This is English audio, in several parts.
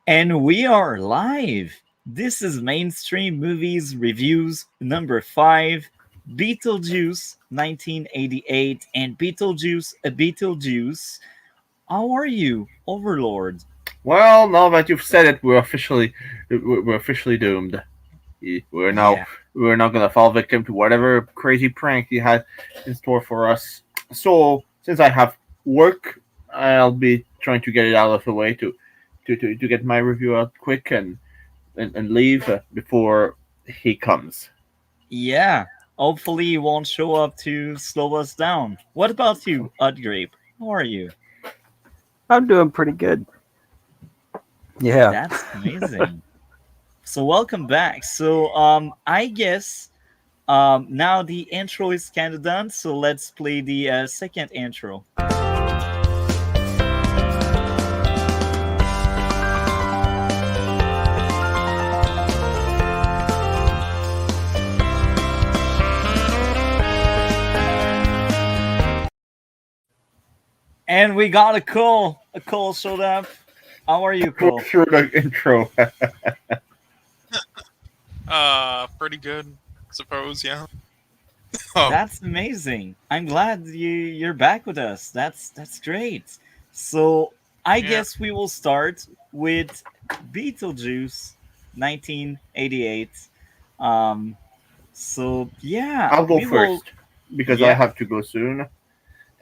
And we are live. This is Mainstream Movies Reviews number 5, Beetlejuice 1988 and Beetlejuice a Beetlejuice. How are you, Overlord? Well, now that you've said it, we're officially doomed. We're now Yeah. we're now gonna fall victim to whatever crazy prank he had in store for us. So since I have work, I'll be trying to get it out of the way to get my review out quick and leave before he comes. Yeah. Hopefully he won't show up to slow us down. What about you, HotGrape? How are you? I'm doing pretty good. Yeah. That's amazing. So welcome back. So I guess now the intro is kind of done, so let's play the second intro. And we got a call. A call showed up. How are you, Go Cole? through the intro. Pretty good, suppose. Yeah. Oh, That's amazing. I'm glad you're back with us. That's great. So I yeah. guess we will start with Beetlejuice, 1988. Um. So yeah, I'll go we will. first because I Yeah. have to go soon.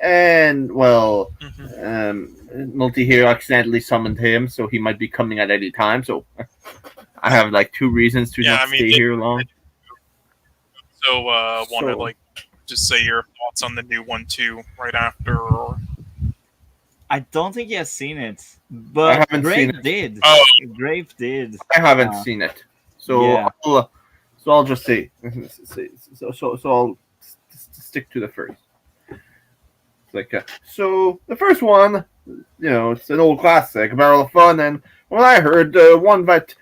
And well, hmm Multi here accidentally summoned him, so he might be coming at any time. So I have like two reasons to Yeah. not I mean, stay here long. want to So just say your thoughts on the new one too, right after, or I don't think he has seen it, I but haven't seen Grape it. did. oh, Grape did. I haven't Uh, seen it. So yeah. I'll just say so I'll stick to the first. It's like so the first one, it's an old classic, Barrel of Fun, and when I heard the one that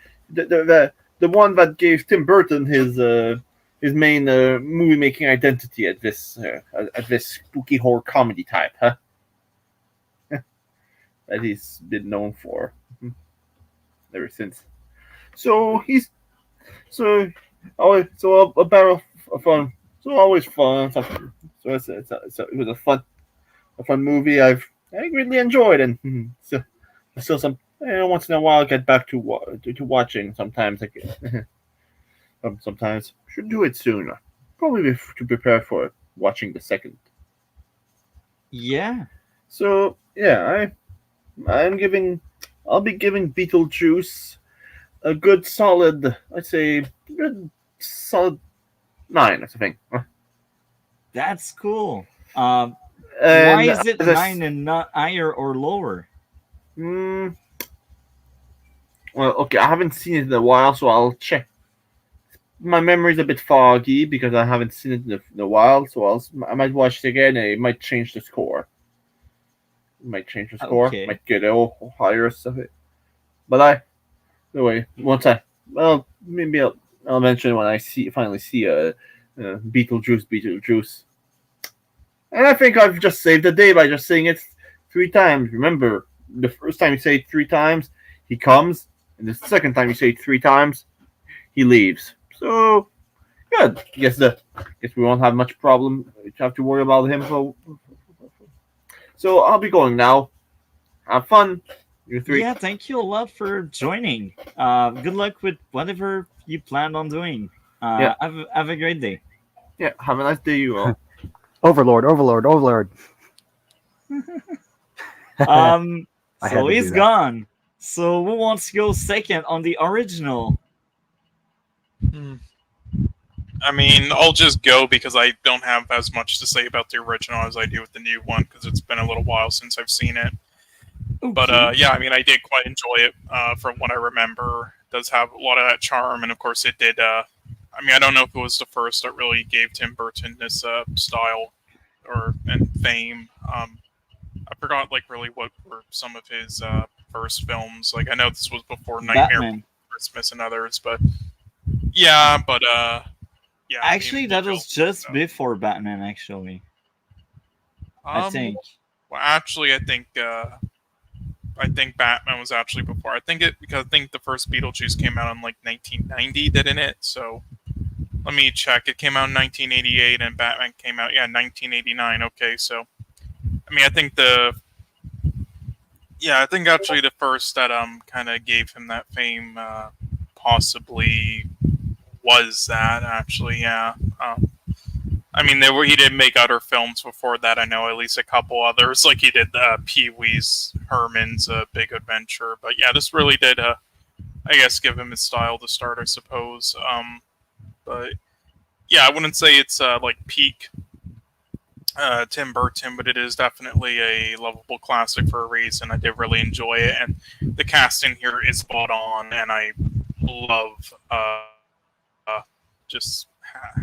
gave Tim Burton his main movie making identity at this spooky horror comedy type, huh? That he's been known for ever since. So he's so always so a Barrel of Fun, so always fun. So it was a fun movie I really enjoyed, and so still some once in a while get back to watching. Sometimes like sometimes should do it soon. Probably to prepare for watching the second. Yeah. So yeah, I'm giving I'll be giving Beetlejuice a good solid, I'd say good solid 9. That's the thing. That's cool. Why And is it as I 9 and not higher or lower? mm, well, okay, I haven't seen it in a while, so I'll check. My memory's a bit foggy because I haven't seen it in a while, so I might watch it again and it might change the score. It might change the score, Okay. might get higher or stuff. But anyway, once well, maybe I'll mention when I finally see Beetlejuice. And I think I've just saved the day by just saying it 3 times. Remember, the first time you say it 3 times, he comes, and the second time you say it 3 times, he leaves. So good. Guess we won't have much problem. We have to worry about him. So I'll be going now. Have fun. You three. Yeah, thank you a lot for joining. Good luck with whatever you plan on doing. Yeah, Have a great day. yeah. Have a nice day, you all. Overlord, Overlord, Overlord. Um, I had so to he's do that. gone. So who wants to go second on the original? hmm. I mean, I'll just go because I don't have as much to say about the original as I do with the new one because it's been a little while since I've seen it. But Okay. yeah, I mean, I did quite enjoy it. From what I remember, it does have a lot of that charm, and of course, it did. I mean, I don't know if it was the first that really gave Tim Burton this style or and fame. I forgot like really what were some of his first films. Like I know this was before Nightmare Before Batman. Christmas and others, but yeah, yeah. I mean, Actually, we'll that go. was just So, before Batman. Actually, I think. well, actually, I think I think Batman was actually before. I think the first Beetlejuice came out in like 1990, didn't it? So let me check. It came out in 1988, and Batman came out 1989. Okay, so I mean, I think actually the first that kind of gave him that fame possibly was that actually, yeah. I mean, he did make other films before that. I know at least a couple others, like he did Pee Wee's Herman's Big Adventure. But yeah, this really did, I guess, give him his style to start, I suppose. But yeah, I wouldn't say it's like peak Tim Burton, but it is definitely a lovable classic for a reason. I did really enjoy it, and the casting here is spot on, and I love just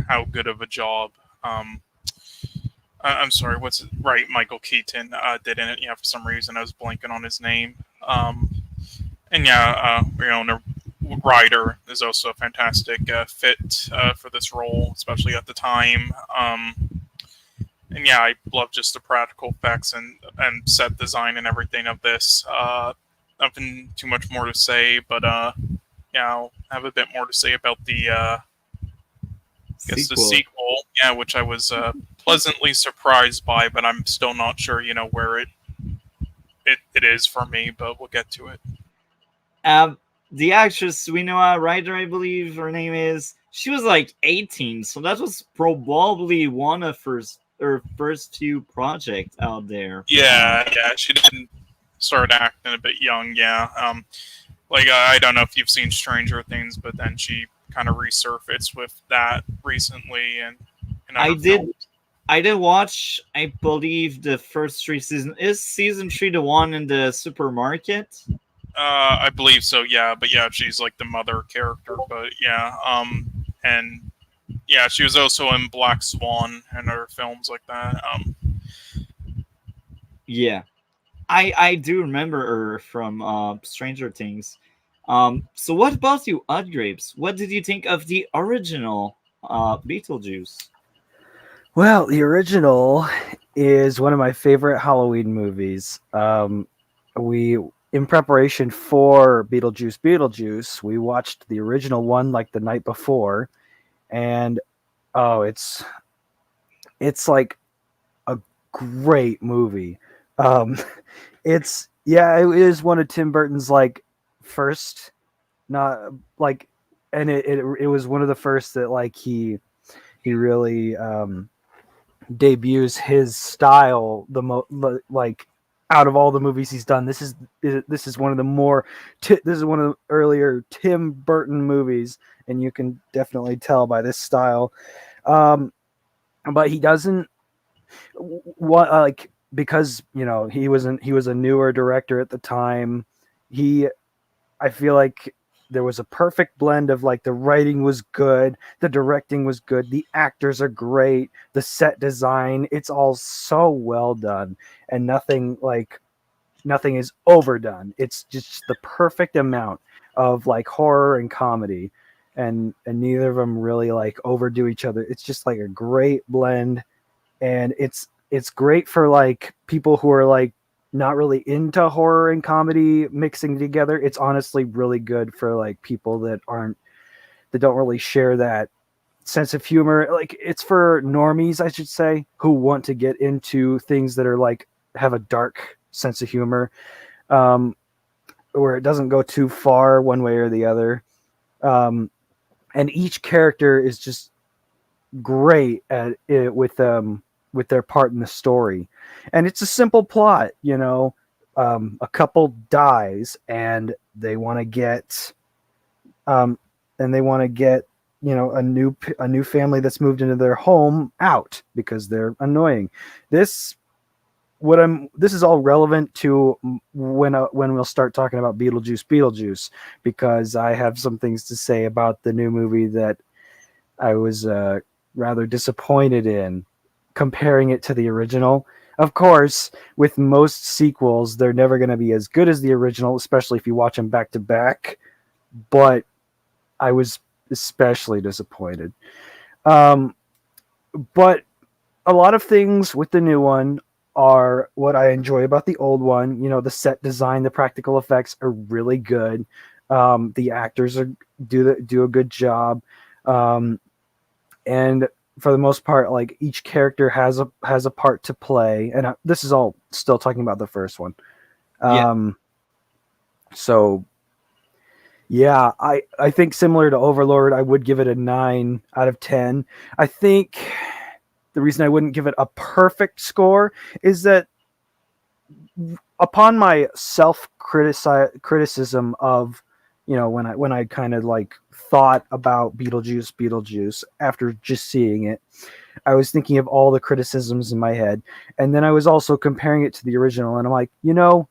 how good of a job. I'm sorry, what's it? Right? Michael Keaton did in it. Yeah, for some reason I was blanking on his name. And yeah, the Ryder is also a fantastic fit for this role, especially at the time. And yeah, I love just the practical effects and set design and everything of this. Nothing too much more to say, but yeah, I'll have a bit more to say about the the sequel. Yeah, which I was pleasantly surprised by, but I'm still not sure, where it is for me. But we'll get to it. The actress Winona Ryder, I believe her name is. She was like 18, so that was probably one of her first few projects out there. Yeah, she didn't start acting a bit young. Yeah, like I don't know if you've seen Stranger Things, but then she kind of resurfaced with that recently, and I did watch, I believe, the first 3 seasons. Is season 3 the one in the supermarket? I believe so. Yeah, but yeah, she's like the mother character. But yeah, and yeah, she was also in Black Swan and other films like that. Yeah, I do remember her from Stranger Things. So what about you, HotGrapes? What did you think of the original Beetlejuice? Well, the original is one of my favorite Halloween movies. We, in preparation for Beetlejuice Beetlejuice, we watched the original one like the night before, and oh, it's like a great movie. It is one of Tim Burton's like first, not like, and it was one of the first that like he really debuts his style like out of all the movies he's done. This is one of the this is one of the earlier Tim Burton movies, and you can definitely tell by this style. But he doesn't because he was a newer director at the time. I feel like there was a perfect blend of like the writing was good, the directing was good, the actors are great, the set design, it's all so well done, and nothing is overdone. It's just the perfect amount of like horror and comedy, and neither of them really like overdo each other. It's just like a great blend, and it's great for like people who are like not really into horror and comedy mixing together. It's honestly really good for like people that don't really share that sense of humor. Like, it's for normies, I should say, who want to get into things that are like have a dark sense of humor, where it doesn't go too far one way or the other. And each character is just great at it with their part in the story. And it's a simple plot, a couple dies and they want to get a new family that's moved into their home out because they're annoying. This is all relevant to when we'll start talking about Beetlejuice, because I have some things to say about the new movie that I was rather disappointed in, comparing it to the original. Of course, with most sequels, they're never going to be as good as the original, especially if you watch them back to back. But I was especially disappointed. But a lot of things with the new one are what I enjoy about the old one. You know, the set design, the practical effects are really good. The actors do a good job, um, and for the most part, like each character has a part to play. And this is all still talking about the first one. Yeah. So yeah, I think similar to Overlord, I would give it a 9 out of 10. I think the reason I wouldn't give it a perfect score is that upon my self criticism of, you know, when I kind of like thought about Beetlejuice after just seeing it, I was thinking of all the criticisms in my head, and then I was also comparing it to the original, and I'm like, you know,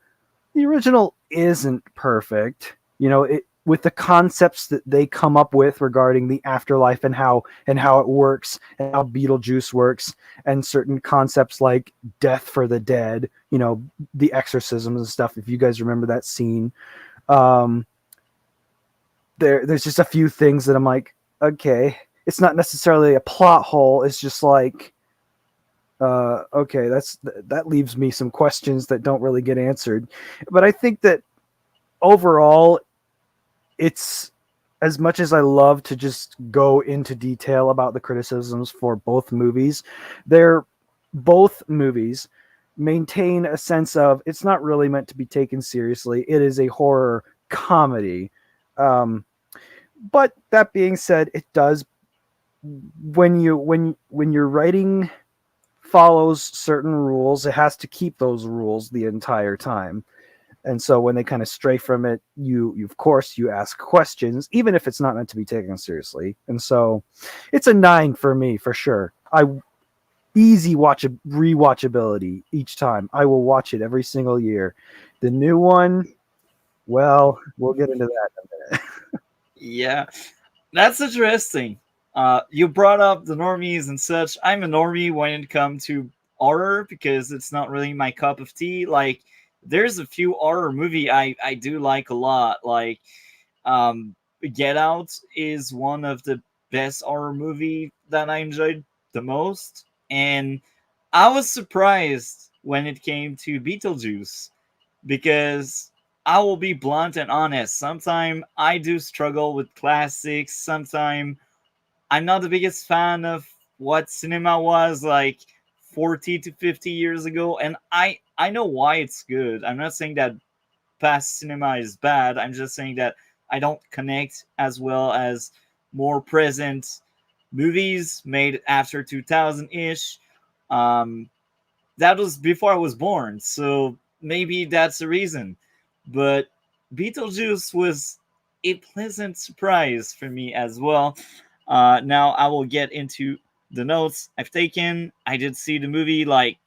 the original isn't perfect. You know, it with the concepts that they come up with regarding the afterlife and how it works and how Beetlejuice works, and certain concepts like death for the dead, you know, the exorcisms and stuff. If you guys remember that scene, um, there's just a few things that I'm like, okay, it's not necessarily a plot hole. It's just like, okay, that leaves me some questions that don't really get answered. But I think that overall, it's, as much as I love to just go into detail about the criticisms for both movies, they're both movies maintain a sense of it's not really meant to be taken seriously. It is a horror comedy. Um, but that being said, it does, when your writing follows certain rules, it has to keep those rules the entire time. And so when they kind of stray from it, you of course you ask questions, even if it's not meant to be taken seriously. And so it's a 9 for me for sure. I easy rewatchability each time. I will watch it every single year. The new one, well, we'll get into that in a minute. Yeah, that's interesting. You brought up the normies and such. I'm a normie when it comes to horror because it's not really my cup of tea. Like, there's a few horror movie I do like a lot. Like, um, Get Out is one of the best horror movie that I enjoyed the most, and I was surprised when it came to Beetlejuice because I will be blunt and honest. Sometimes I do struggle with classics. Sometimes I'm not the biggest fan of what cinema was like 40 to 50 years ago, and I know why it's good. I'm not saying that past cinema is bad. I'm just saying that I don't connect as well as more present movies made after 2000 ish. Um, that was before I was born, so maybe that's the reason. But Beetlejuice was a pleasant surprise for me as well. Now I will get into the notes I've taken. I did see the movie like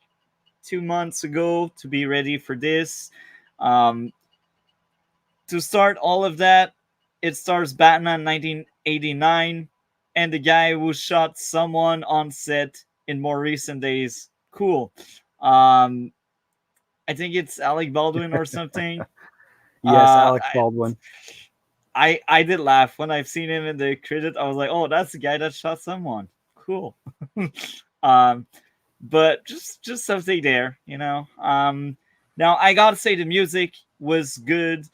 2 months ago to be ready for this. Um, to start all of that, it stars Batman 1989 and the guy who shot someone on set in more recent days. Cool. Um, I think it's Alec Baldwin or something. Yes, Uh, Alec Baldwin. I did laugh when I've seen him in the credit. I was like, oh, that's the guy that shot someone. Cool. um, but just something there, you know. Now I gotta say the music was good.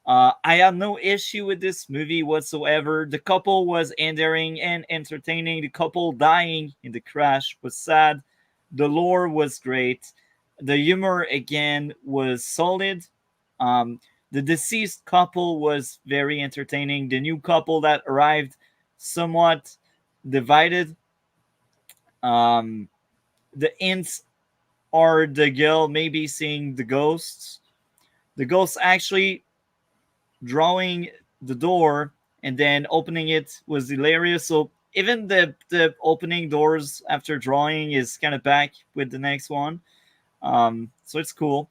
I had no issue with this movie whatsoever. The couple was endearing and entertaining. The couple dying in the crash was sad. The lore was great. The humor again was solid. Um, the deceased couple was very entertaining. The new couple that arrived somewhat divided. Um, the ints are the girl maybe seeing the ghosts. The ghosts actually drawing the door and then opening it was hilarious. So even the opening doors after drawing is kind of back with the next one. So it's cool.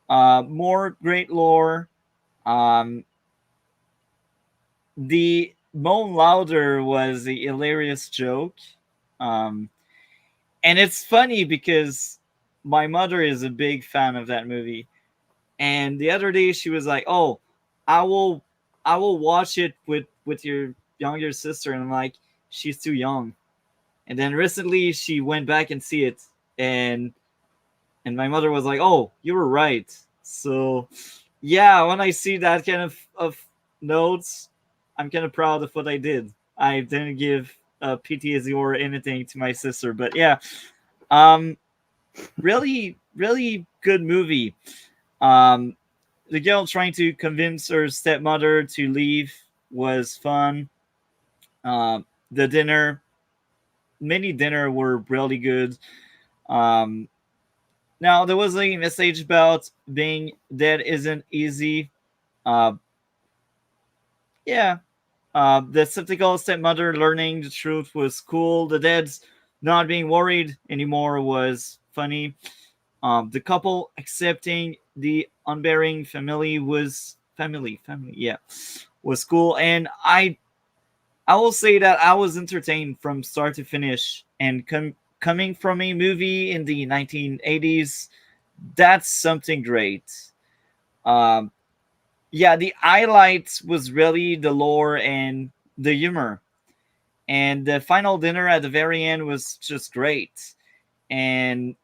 More great lore. Um, the Moan Louder was a hilarious joke. Um, and it's funny because my mother is a big fan of that movie. And the other day she was like, "Oh, I will, I will watch it with your younger sister." And I'm like, "She's too young." And then recently she went back and see it, and And my mother was like, "Oh, you were right." So, yeah, when I see that kind of notes, I'm kind of proud of what I did. I didn't give PTSD or anything to my sister, but yeah, um, really, really good movie. Um, the girl trying to convince her stepmother to leave was fun. The dinner, many dinner were really good. Um, Now there was a message about being dead isn't easy. Uh, yeah. The skeptical stepmother learning the truth was cool. The dead's not being worried anymore was funny. The couple accepting the unbearing family, yeah, was cool. And I will say that I was entertained from start to finish. And coming from a movie in the 1980s, that's something great. Um, yeah, the highlights was really the lore and the humor, and the final dinner at the very end was just great. And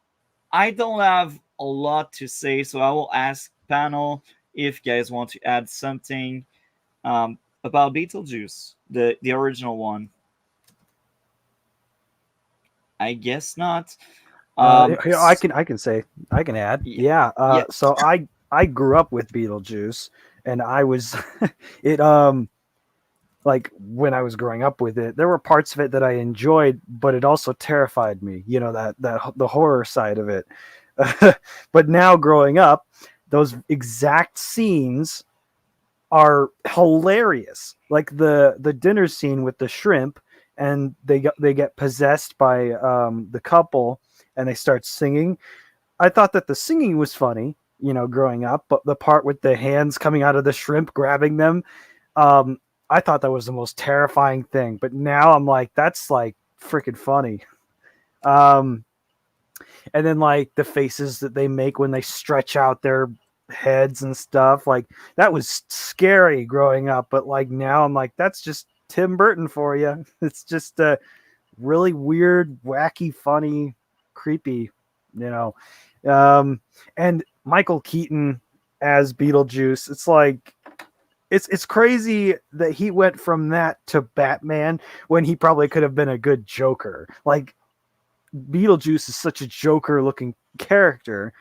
I don't have a lot to say, so I will ask panel if you guys want to add something about Beetlejuice, the original one. I guess not. Here, I can say I can add. Yeah, Yeah. yeah, So I grew up with Beetlejuice, and I was it like when I was growing up with it, there were parts of it that I enjoyed, but it also terrified me. You know, that the horror side of it. But now growing up, those exact scenes are hilarious. Like the dinner scene with the shrimp, and they get possessed by the couple, and they start singing. I thought that the singing was funny, growing up, but the part with the hands coming out of the shrimp grabbing them, um, I thought that was the most terrifying thing. But now I'm like, that's like freaking funny. Um, and then like the faces that they make when they stretch out their heads and stuff, like that was scary growing up. But like now I'm like, that's just Tim Burton for you. It's just really weird, wacky, funny, creepy, you know. And Michael Keaton as Beetlejuice, it's like it's crazy that he went from that to Batman when he probably could have been a good Joker. Like Beetlejuice is such a Joker looking character.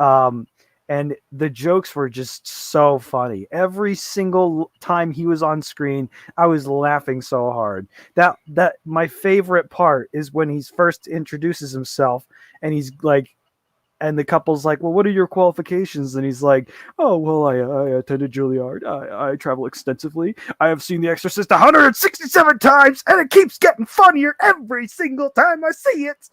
Um, and the jokes were just so funny. Every single time he was on screen, I was laughing so hard. That my favorite part is when he first introduces himself, and he's like, and the couple's like, "Well, what are your qualifications?" And he's like, "Oh, well, I attended Juilliard. I travel extensively. I have seen The Exorcist 167 times, and it keeps getting funnier every single time I see it."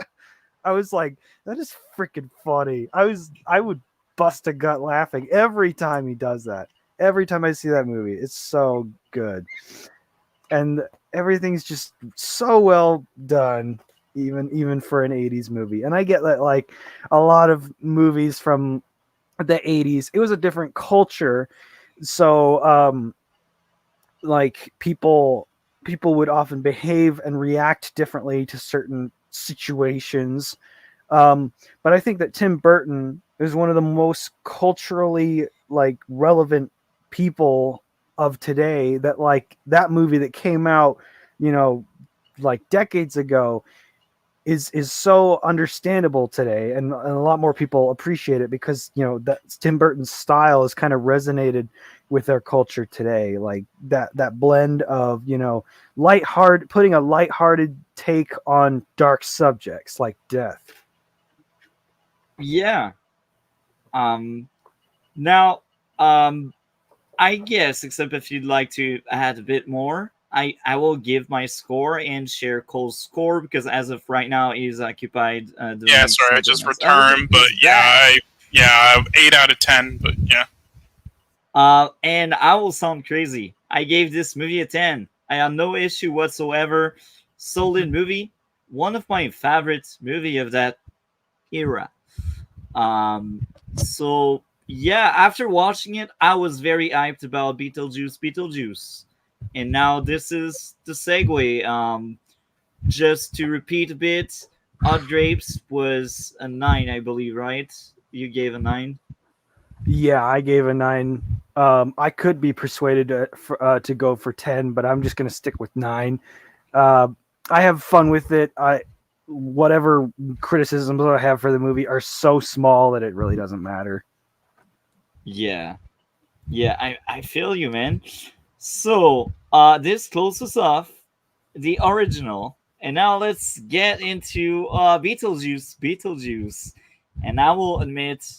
I was like, that is freaking funny. I would bust a gut laughing every time he does that. Every time I see that movie, it's so good. And everything's just so well done, even for an 80s movie. And I get that like a lot of movies from the 80s, it was a different culture. So like people would often behave and react differently to certain situations. But I think that Tim Burton is one of the most culturally like relevant people of today. That like that movie that came out, you know, like decades ago is so understandable today, and a lot more people appreciate it because that Tim Burton's style has kind of resonated with our culture today. Like that blend of lighthearted, putting a lighthearted take on dark subjects like death. yeah. Um, Now, um, I guess, except if you'd like to add a bit more, I will give my score and share Cole's score because as of right now, he's occupied Yeah, doing sorry, I something just else. Oh, returned, but he's back. yeah, 8 out of 10, but yeah. And I will sound crazy. I gave this movie a 10. I have no issue whatsoever. Solid movie. One of my favorite movie of that era. So yeah, after watching it, I was very hyped about Beetlejuice. And now this is the segue. Just to repeat a bit, HotGrapes was a 9, I believe, right? you gave a 9. Yeah, I gave a 9. I could be persuaded to go for 10, but I'm just going to stick with 9. Uh, I have fun with it. Whatever criticisms I have for the movie are so small that it really doesn't matter. Yeah, yeah, I feel you, man. So, this closes off the original, and now let's get into Beetlejuice. And I will admit,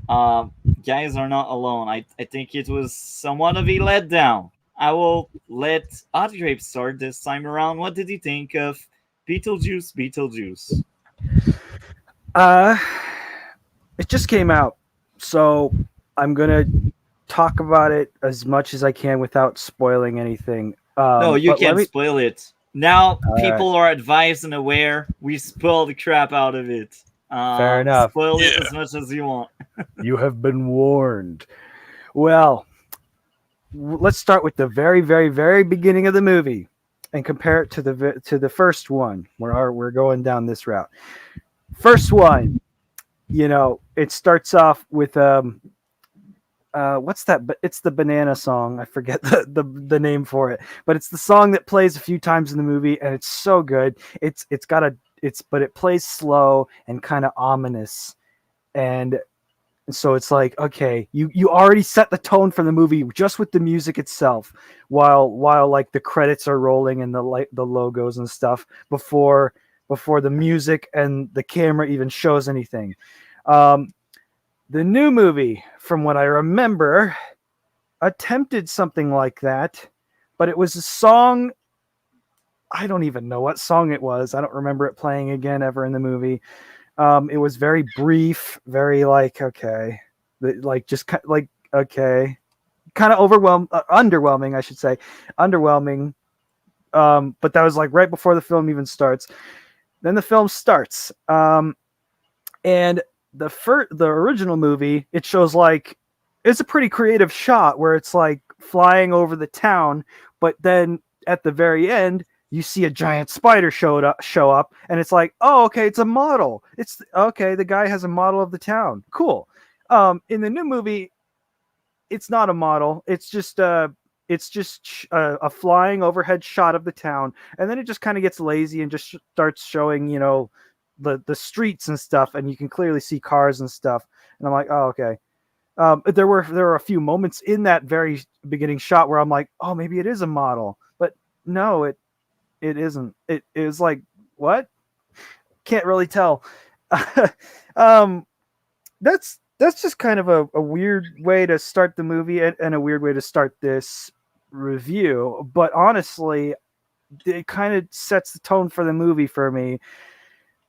guys are not alone. I think it was somewhat of a letdown. I will let HotGrapes start this time around. What did you think of Beetlejuice? Uh, it just came out, so I'm gonna talk about it as much as I can without spoiling anything. No, you But let can't me. spoil it. Now All right, people are advised and aware. We spoil the crap out of it. fair enough. Spoil it Yeah. as much as you want. You have been warned. Well, let's start with the very, very, very beginning of the movie and compare it to the first one. We're going down this route. First one, it starts off with what's that? But it's the banana song. I forget the name for it, but it's the song that plays a few times in the movie, and it's so good. But it plays slow and kind of ominous, and so it's like, okay, you already set the tone for the movie just with the music itself, while like the credits are rolling and the logos and stuff before the music and the camera even shows anything. The new movie, from what I remember, attempted something like that, but it was a song. I don't even know what song it was. I don't remember it playing again ever in the movie. It was very brief, very like, okay, like just like, okay, kind of underwhelming, I should say, underwhelming. But that was like right before the film even starts. Then the film starts, and the original movie, it shows like it's a pretty creative shot where it's like flying over the town, but then at the very end you see a giant spider show up, and it's like, oh, okay, it's a model. It's okay, the guy has a model of the town. Cool. In the new movie, it's not a model. It's just a flying overhead shot of the town, and then it just kind of gets lazy and just starts showing, the streets and stuff, and you can clearly see cars and stuff. And I'm like, oh, okay. There were a few moments in that very beginning shot where I'm like, oh, maybe it is a model, but no, it isn't. It was like, what? Can't really tell. That's just kind of a weird way to start the movie and a weird way to start this review. But honestly, it kind of sets the tone for the movie for me,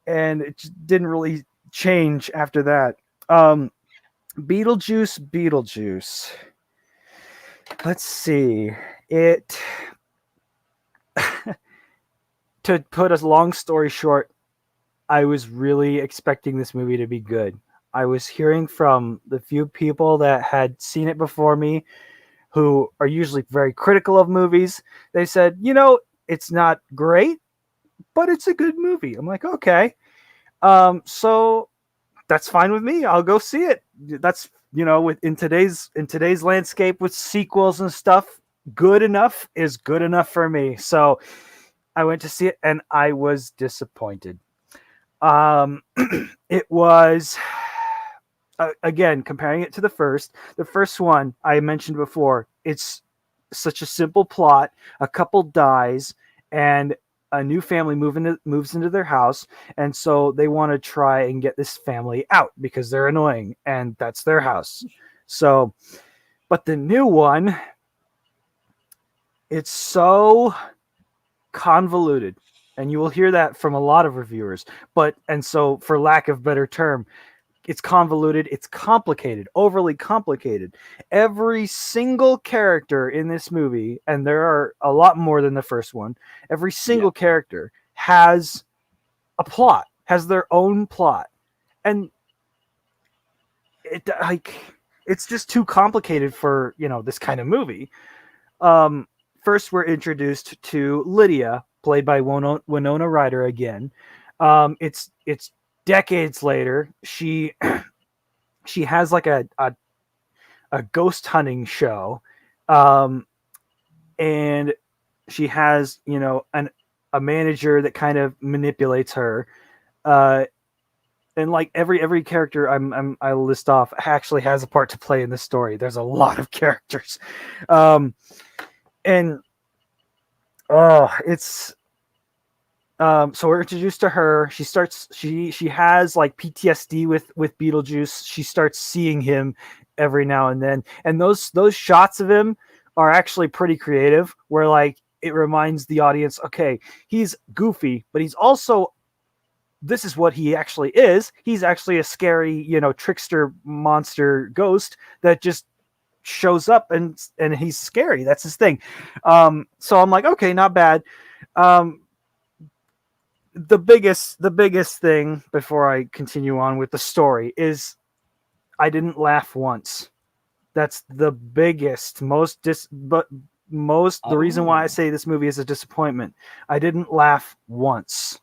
and it just didn't really change after that. Beetlejuice. Let's see. It To put a long story short, I was really expecting this movie to be good. I was hearing from the few people that had seen it before me, who are usually very critical of movies. They said, it's not great, but it's a good movie. I'm like, okay. So that's fine with me. I'll go see it. That's, in today's landscape with sequels and stuff, good enough is good enough for me. So I went to see it, and I was disappointed. It was, again, comparing it to the first one I mentioned before. It's such a simple plot. A couple dies, and a new family moves into their house, and so they want to try and get this family out because they're annoying, and that's their house. So, but the new one, it's so convoluted, and you will hear that from a lot of reviewers. And so, for lack of better term, it's convoluted, it's complicated, overly complicated. Every single character in this movie, and there are a lot more than the first one, every single character has a plot, has their own plot. And it's just too complicated for, this kind of movie. First, we're introduced to Lydia, played by Winona Ryder again. It's decades later, she she has like a ghost hunting show, and she has, you know, a manager that kind of manipulates her, and like every character I list off actually has a part to play in this story. There's a lot of characters, and it's so we're introduced to her. She has like PTSD with Beetlejuice. She starts seeing him every now and then, and those shots of him are actually pretty creative, where like it reminds the audience, okay, he's goofy, but he's also, this is what he actually is. He's actually a scary, you know, trickster monster ghost that just shows up and he's scary. That's his thing. So I'm like, okay, not bad. The biggest thing before I continue on with the story is I didn't laugh once. That's the biggest, the reason why I say this movie is a disappointment. I didn't laugh once.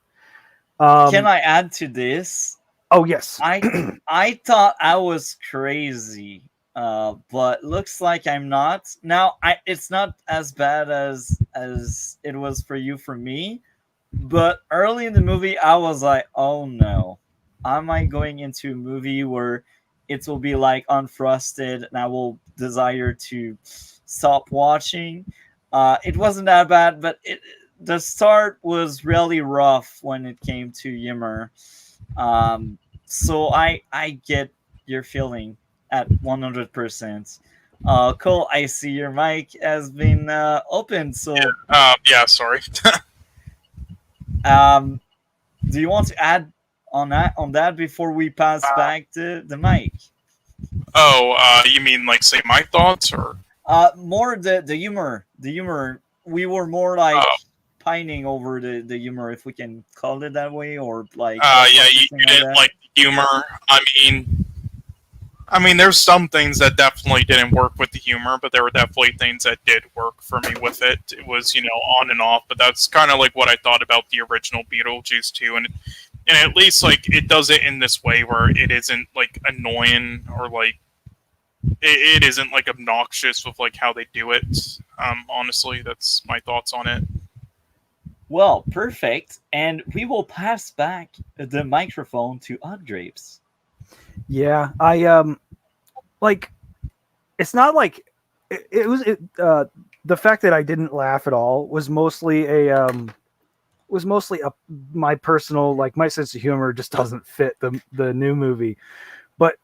Can I add to this? Oh yes. I thought I was crazy, but looks like I'm not. Now, it's not as bad as it was for you for me, but early in the movie, I was like, oh no, am I going into a movie where it will be like unfrosted and I will desire to stop watching? It wasn't that bad, but the start was really rough when it came to Yimmer. So I get your feeling at 100%. Cole, I see your mic has been opened. So Yeah, sorry. do you want to add on that before we pass back the mic? Oh, you mean like say my thoughts or? More the humor. The humor. We were more like pining over the humor, if we can call it that way, or like. Yeah, you didn't like the humor. I mean, there's some things that definitely didn't work with the humor, but there were definitely things that did work for me with it. It was, you know, on and off, but that's kind of like what I thought about the original Beetlejuice too, and at least like it does it in this way where it isn't like annoying or like it isn't like obnoxious with like how they do it. Honestly, that's my thoughts on it. Well, perfect, and we will pass back the microphone to HotGrapes. Yeah, I like, it's not like it was the fact that I didn't laugh at all was mostly my personal, like, my sense of humor just doesn't fit the new movie. But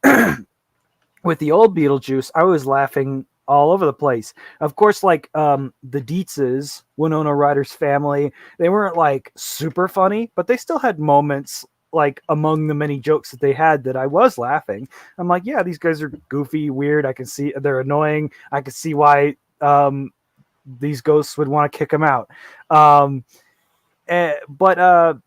with the old Beetlejuice, I was laughing all over the place. Of course, like the Dietzes, Winona Ryder's family, they weren't like super funny, but they still had moments, like among the many jokes that they had, that I was laughing. I'm like, yeah, these guys are goofy, weird. I can see they're annoying. I can see why these ghosts would want to kick them out. But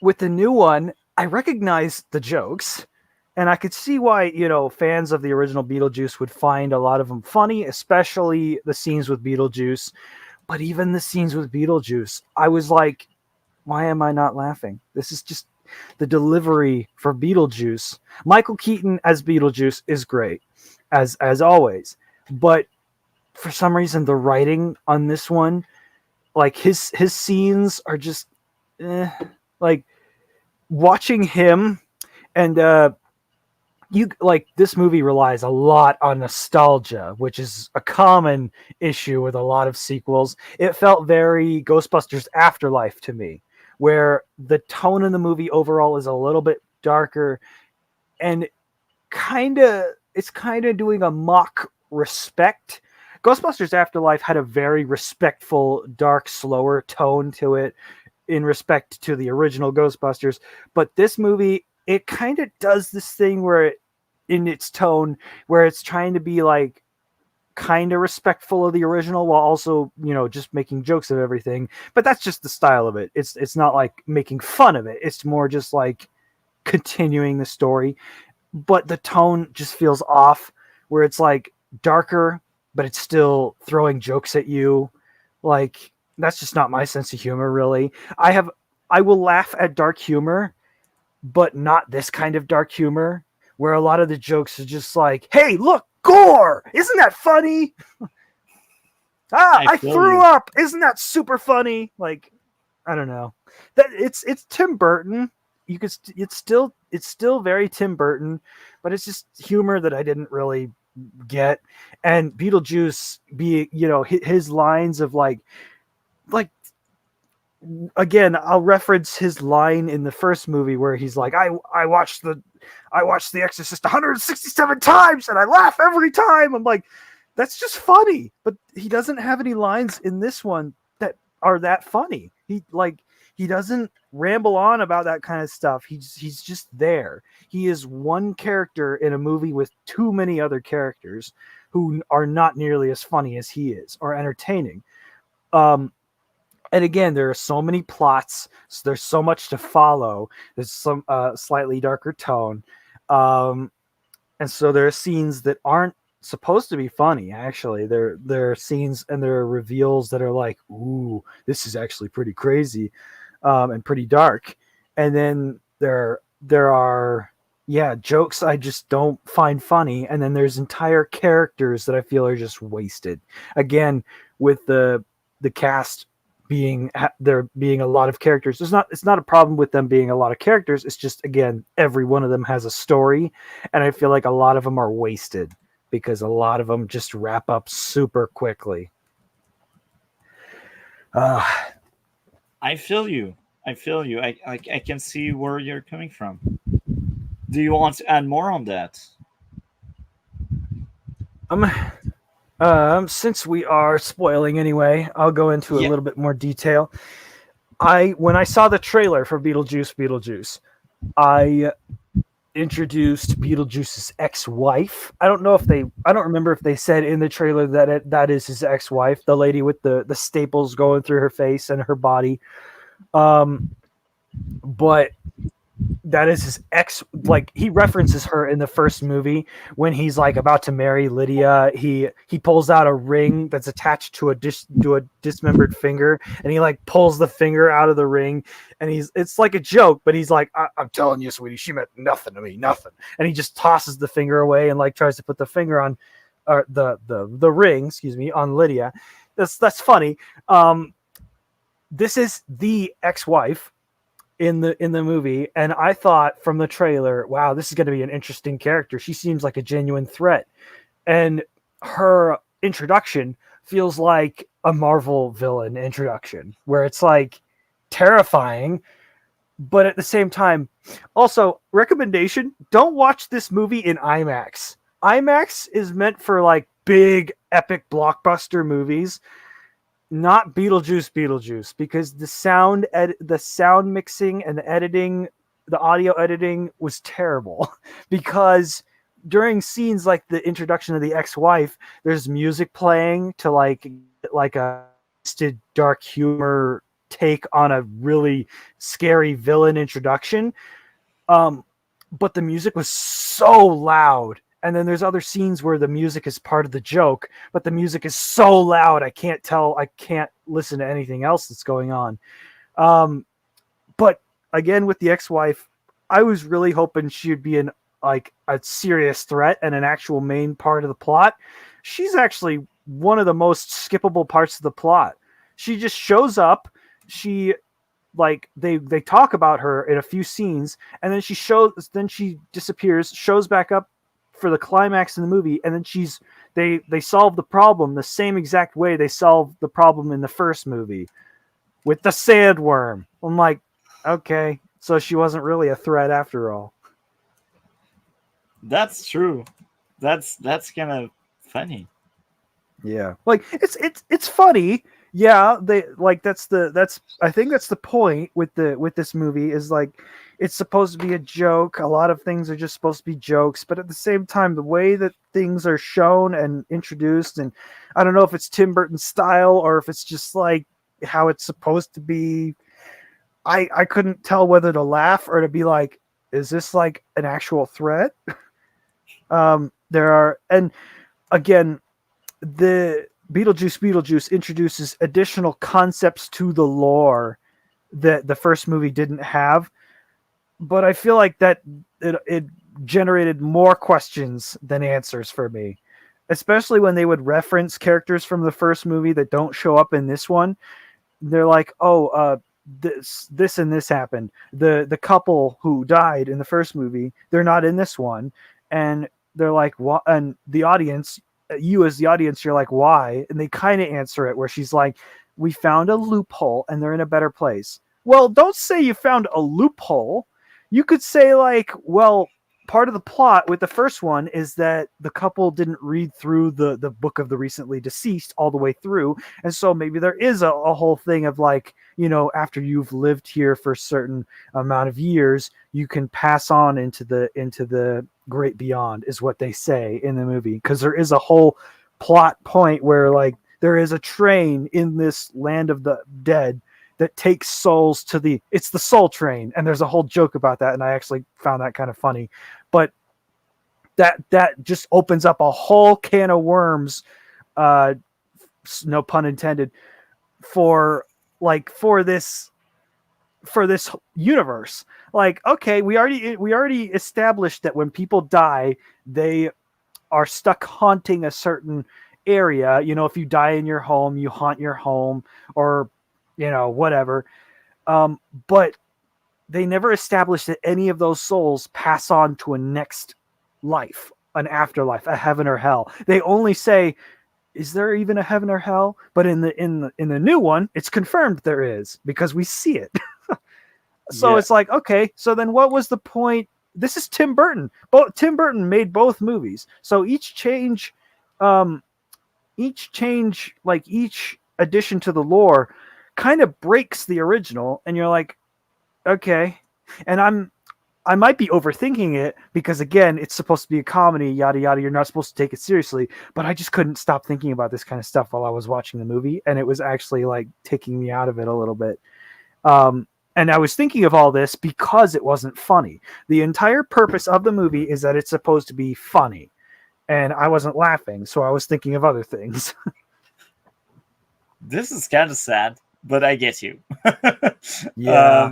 with the new one, I recognize the jokes, and I could see why, you know, fans of the original Beetlejuice would find a lot of them funny, especially the scenes with Beetlejuice. But even the scenes with Beetlejuice, I was like, why am I not laughing? This is just the delivery for Beetlejuice. Michael Keaton as Beetlejuice is great, as always. But for some reason, the writing on this one, like his scenes are just like watching him, and you like, this movie relies a lot on nostalgia, which is a common issue with a lot of sequels. It felt very Ghostbusters Afterlife to me, where the tone in the movie overall is a little bit darker, and it's kind of doing a mock respect. Ghostbusters Afterlife had a very respectful, dark, slower tone to it in respect to the original Ghostbusters. But this movie, it kind of does this thing where in its tone, where it's trying to be like kind of respectful of the original while also, you know, just making jokes of everything. But that's just the style of it. It's not like making fun of it. It's more just like continuing the story. But the tone just feels off, where it's like darker, but it's still throwing jokes at you. Like, that's just not my sense of humor, really. I will laugh at dark humor, but not this kind of dark humor, where a lot of the jokes are just like, "Hey, look, gore! Isn't that funny? Ah, I feel threw you. up! Isn't that super funny?" Like, I don't know. That it's Tim Burton. You could it's still very Tim Burton, but it's just humor that I didn't really get. And Beetlejuice, be his lines of like again, I'll reference his line in the first movie where he's like, I watched The Exorcist 167 times and I laugh every time. I'm like, that's just funny. But he doesn't have any lines in this one that are that funny. He doesn't ramble on about that kind of stuff. He's just there. He is one character in a movie with too many other characters who are not nearly as funny as he is or entertaining. And again, there are so many plots. So there's so much to follow. There's some slightly darker tone. And so there are scenes that aren't supposed to be funny, actually. There are scenes and there are reveals that are like, ooh, this is actually pretty crazy and pretty dark. And then there are jokes I just don't find funny. And then there's entire characters that I feel are just wasted. Again, with the cast there being a lot of characters. It's not a problem with them being a lot of characters. It's just, again, every one of them has a story, and I feel like a lot of them are wasted because a lot of them just wrap up super quickly. I feel you. I can see where you're coming from. Do you want to add more on that? Since we are spoiling anyway, I'll go into a Yeah. little bit more detail. When I saw the trailer for Beetlejuice, I introduced Beetlejuice's ex-wife. I don't remember if they said in the trailer that is his ex-wife, the lady with the staples going through her face and her body. But that is his ex. Like, he references her in the first movie when he's like about to marry Lydia. He pulls out a ring that's attached to a dismembered finger, and he like pulls the finger out of the ring, and it's like a joke, but he's like, I'm telling you, sweetie, she meant nothing to me, nothing. And he just tosses the finger away and like tries to put the finger on, or the ring, excuse me, on Lydia. That's funny. This is the ex-wife in the movie, and I thought from the trailer, wow, this is going to be an interesting character. She seems like a genuine threat, and her introduction feels like a Marvel villain introduction, where it's like terrifying, but at the same time, also, recommendation: don't watch this movie in IMAX. IMAX is meant for like big epic blockbuster movies, not Beetlejuice, because the sound mixing and the editing, the audio editing was terrible. Because during scenes like the introduction of the ex-wife, there's music playing to like a dark humor take on a really scary villain introduction. But the music was so loud. And then there's other scenes where the music is part of the joke, but the music is so loud I can't listen to anything else that's going on. But again, with the ex-wife, I was really hoping she'd be a serious threat and an actual main part of the plot. She's actually one of the most skippable parts of the plot. She just shows up. She they talk about her in a few scenes, and then she disappears, shows back up for the climax in the movie, and then they solve the problem the same exact way they solved the problem in the first movie with the sandworm. I'm like, okay, so she wasn't really a threat after all. That's true. That's kind of funny. Yeah, like it's funny. Yeah, I think that's the point with this movie, is like, it's supposed to be a joke. A lot of things are just supposed to be jokes, but at the same time, the way that things are shown and introduced, and I don't know if it's Tim Burton style or if it's just like how it's supposed to be. I couldn't tell whether to laugh or to be like, is this like an actual threat? And again, the Beetlejuice introduces additional concepts to the lore that the first movie didn't have. but I feel like that it generated more questions than answers for me, especially when they would reference characters from the first movie that don't show up in this one. They're like, oh, this and this happened. The couple who died in the first movie, they're not in this one, and they're like, what? And the audience, you as the audience, you're like, why? And they kind of answer it where she's like, we found a loophole and they're in a better place. Well, don't say you found a loophole. You could say like, well, part of the plot with the first one is that the couple didn't read through the book of the recently deceased all the way through, and so maybe there is a whole thing of like, after you've lived here for a certain amount of years, you can pass on into the great beyond, is what they say in the movie, because there is a whole plot point where like there is a train in this land of the dead that takes souls to it's the soul train, and there's a whole joke about that, and I actually found that kind of funny. But that just opens up a whole can of worms, no pun intended, for this universe. Like, okay, we already established that when people die, they are stuck haunting a certain area. If you die in your home, you haunt your home, or whatever. But they never established that any of those souls pass on to a next life, an afterlife, a heaven or hell. They only say, is there even a heaven or hell? But in the new one, it's confirmed there is, because we see it. So It's like, okay, so then what was the point? This is Tim Burton. Tim Burton made both movies. So each change, like each addition to the lore kind of breaks the original, and you're like, okay. And I might be overthinking it, because again, it's supposed to be a comedy, yada yada, you're not supposed to take it seriously, but I just couldn't stop thinking about this kind of stuff while I was watching the movie, and it was actually like taking me out of it a little bit. And I was thinking of all this because it wasn't funny. The entire purpose of the movie is that it's supposed to be funny, and I wasn't laughing, so I was thinking of other things. This is kind of sad, but I get you. Yeah.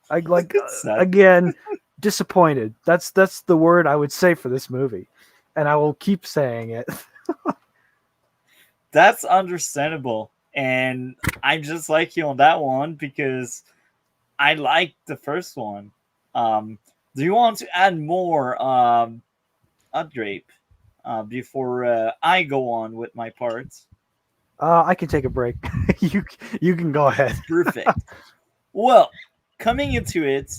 I like It's sad. again, disappointed. That's the word I would say for this movie, and I will keep saying it. That's understandable, and I'm just like you on that one because I liked the first one. Do you want to add more, Grape, before I go on with my parts? I can take a break. you can go ahead. Perfect. Well, coming into it,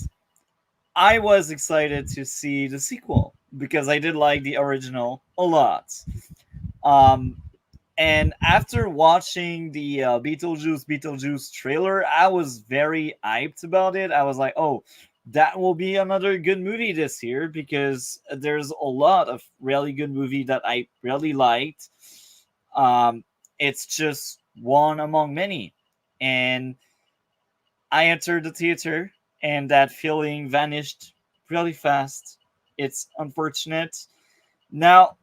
I was excited to see the sequel because I did like the original a lot. And after watching the Beetlejuice trailer, I was very hyped about it. I was like, oh, that will be another good movie this year because there's a lot of really good movie that I really liked. It's just one among many. And I entered the theater, and that feeling vanished really fast. It's unfortunate. Now,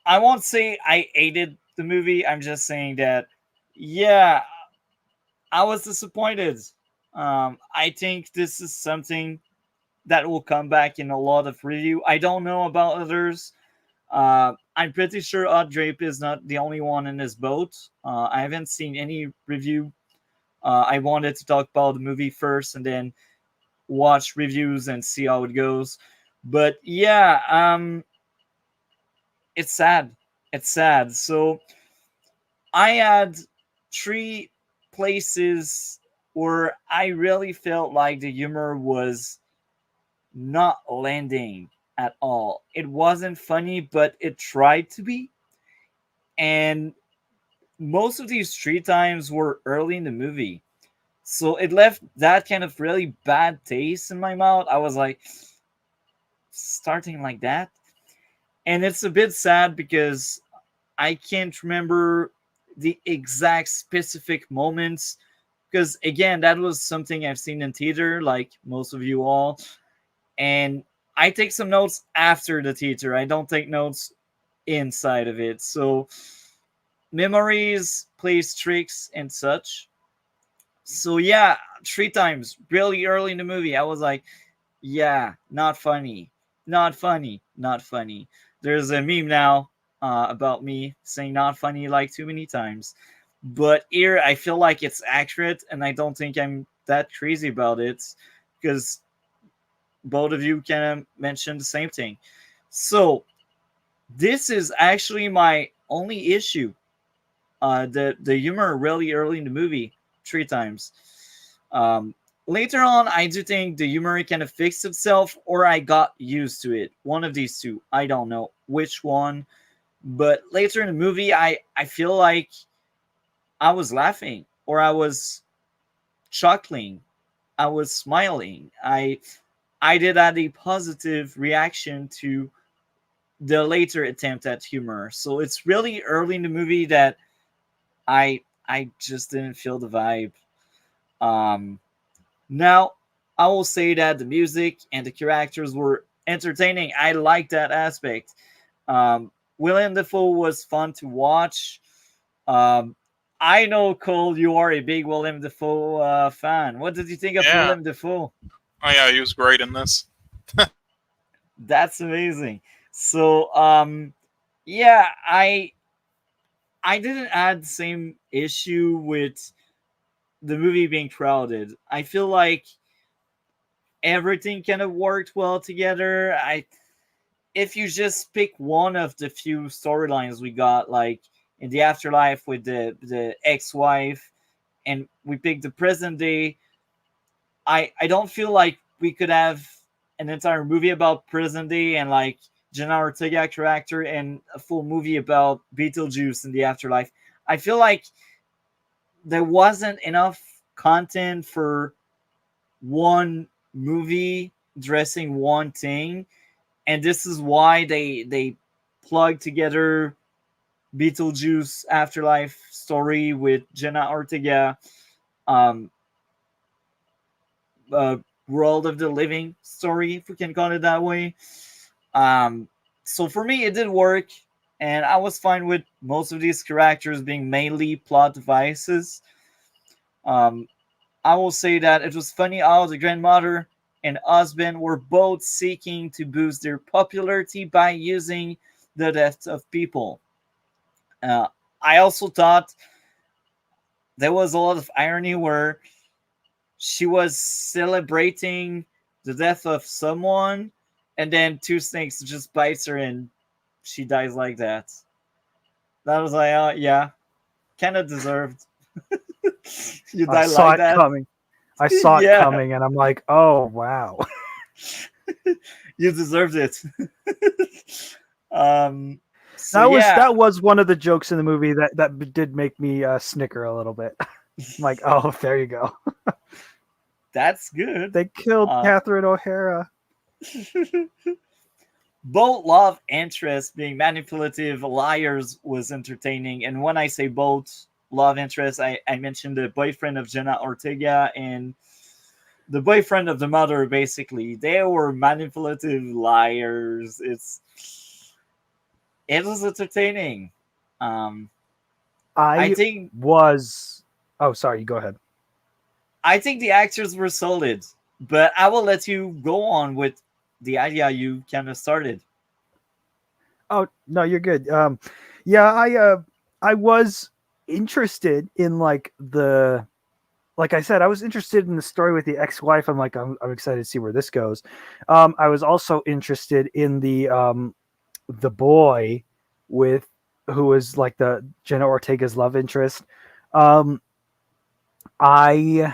I won't say I hated the movie. I'm just saying that, yeah, I was disappointed. I think this is something that will come back in a lot of review. I don't know about others. I'm pretty sure Odd Drape is not the only one in this boat. I haven't seen any review. I wanted to talk about the movie first and then watch reviews and see how it goes. But yeah, it's sad. It's sad. So I had three places where I really felt like the humor was not landing at all. It wasn't funny, but it tried to be. And most of these three times were early in the movie. So it left that kind of really bad taste in my mouth. I was like, starting like that. And it's a bit sad because I can't remember the exact specific moments. Because again, that was something I've seen in theater, like most of you all. And I take some notes after the theater. I don't take notes inside of it. So memories plays tricks and such. So yeah, three times really early in the movie, I was like, Yeah, not funny. Not funny. Not funny. There's a meme now about me saying not funny like too many times. But here, I feel like it's accurate, and I don't think I'm that crazy about it because both of you kind of mentioned the same thing. So, this is actually my only issue. The humor really early in the movie, three times. Um, Later on, I do think the humor kind of fixed itself, or I got used to it. One of these two. I don't know which one. But later in the movie, I feel like I was laughing, or I was chuckling, I was smiling. I did have a positive reaction to the later attempt at humor. So it's really early in the movie that I just didn't feel the vibe. Um, Now, I will say that the music and the characters were entertaining. I like that aspect. William Defoe was fun to watch. Um, I know, Cole, you are a big William Defoe fan. What did you think of Yeah. William Defoe? Oh yeah, he was great in this. That's amazing. So, yeah, I didn't have the same issue with the movie being crowded. I feel like everything kind of worked well together. If you just pick one of the few storylines we got, like in the afterlife with the ex-wife, and we pick the present day, I don't feel like we could have an entire movie about present day and like Jenna Ortega character and a full movie about Beetlejuice in the afterlife. I feel like there wasn't enough content for one movie dressing one thing, and this is why they plug together Beetlejuice afterlife story with Jenna Ortega, um, uh, World of the Living story, if we can call it that way. Um, so for me, it did work, and I was fine with most of these characters being mainly plot devices. Um, I will say that it was funny how the grandmother and husband were both seeking to boost their popularity by using the deaths of people. Uh, I also thought there was a lot of irony where she was celebrating the death of someone, and then two snakes just bites her and she dies like that. That was like, oh yeah, kind of deserved. You I die saw like it that. coming. I saw it Yeah, coming, and I'm like, oh wow. you deserved it. um, so That was yeah, that was one of the jokes in the movie that did make me snicker a little bit. I'm like, oh, there you go. that's good. They killed Uh, Catherine O'Hara. Both love interest being manipulative liars was entertaining, and when I say both love interest, I mentioned the boyfriend of Jenna Ortega and the boyfriend of the mother. Basically, they were manipulative liars. It was entertaining. um I I think was. Oh, sorry. You go ahead. I think the actors were solid, but I will let you go on with the idea you kind of started. Oh no, you're good. Yeah, I was interested in like I said, I was interested in the story with the ex-wife. I'm excited to see where this goes. I was also interested in the boy with who was like the Jenna Ortega's love interest. Um, I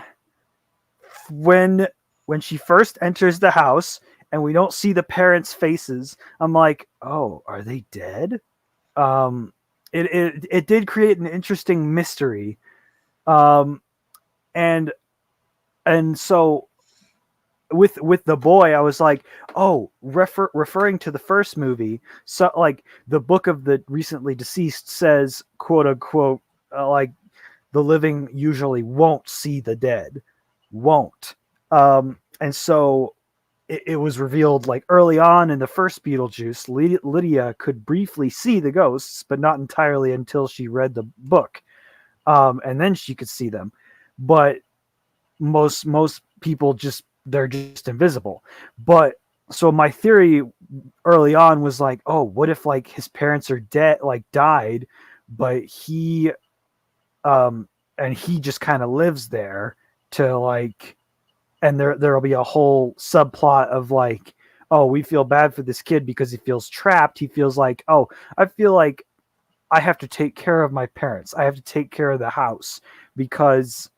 when when she first enters the house and we don't see the parents' faces, I'm like, oh, are they dead? Um, it did create an interesting mystery. Um, and so with the boy, I was like, oh, referring to the first movie. So like the book of the recently deceased says, quote unquote, like the living usually won't see the dead, won't. And so it was revealed like early on in the first Beetlejuice, Lydia could briefly see the ghosts, but not entirely until she read the book, and then she could see them. But most people just they're just invisible. But so my theory early on was like, oh, what if like his parents are dead, like died, but he and he just kind of lives there to like, and there'll be a whole subplot of like, oh, we feel bad for this kid because he feels trapped. He feels like, oh, I feel like I have to take care of my parents. I have to take care of the house because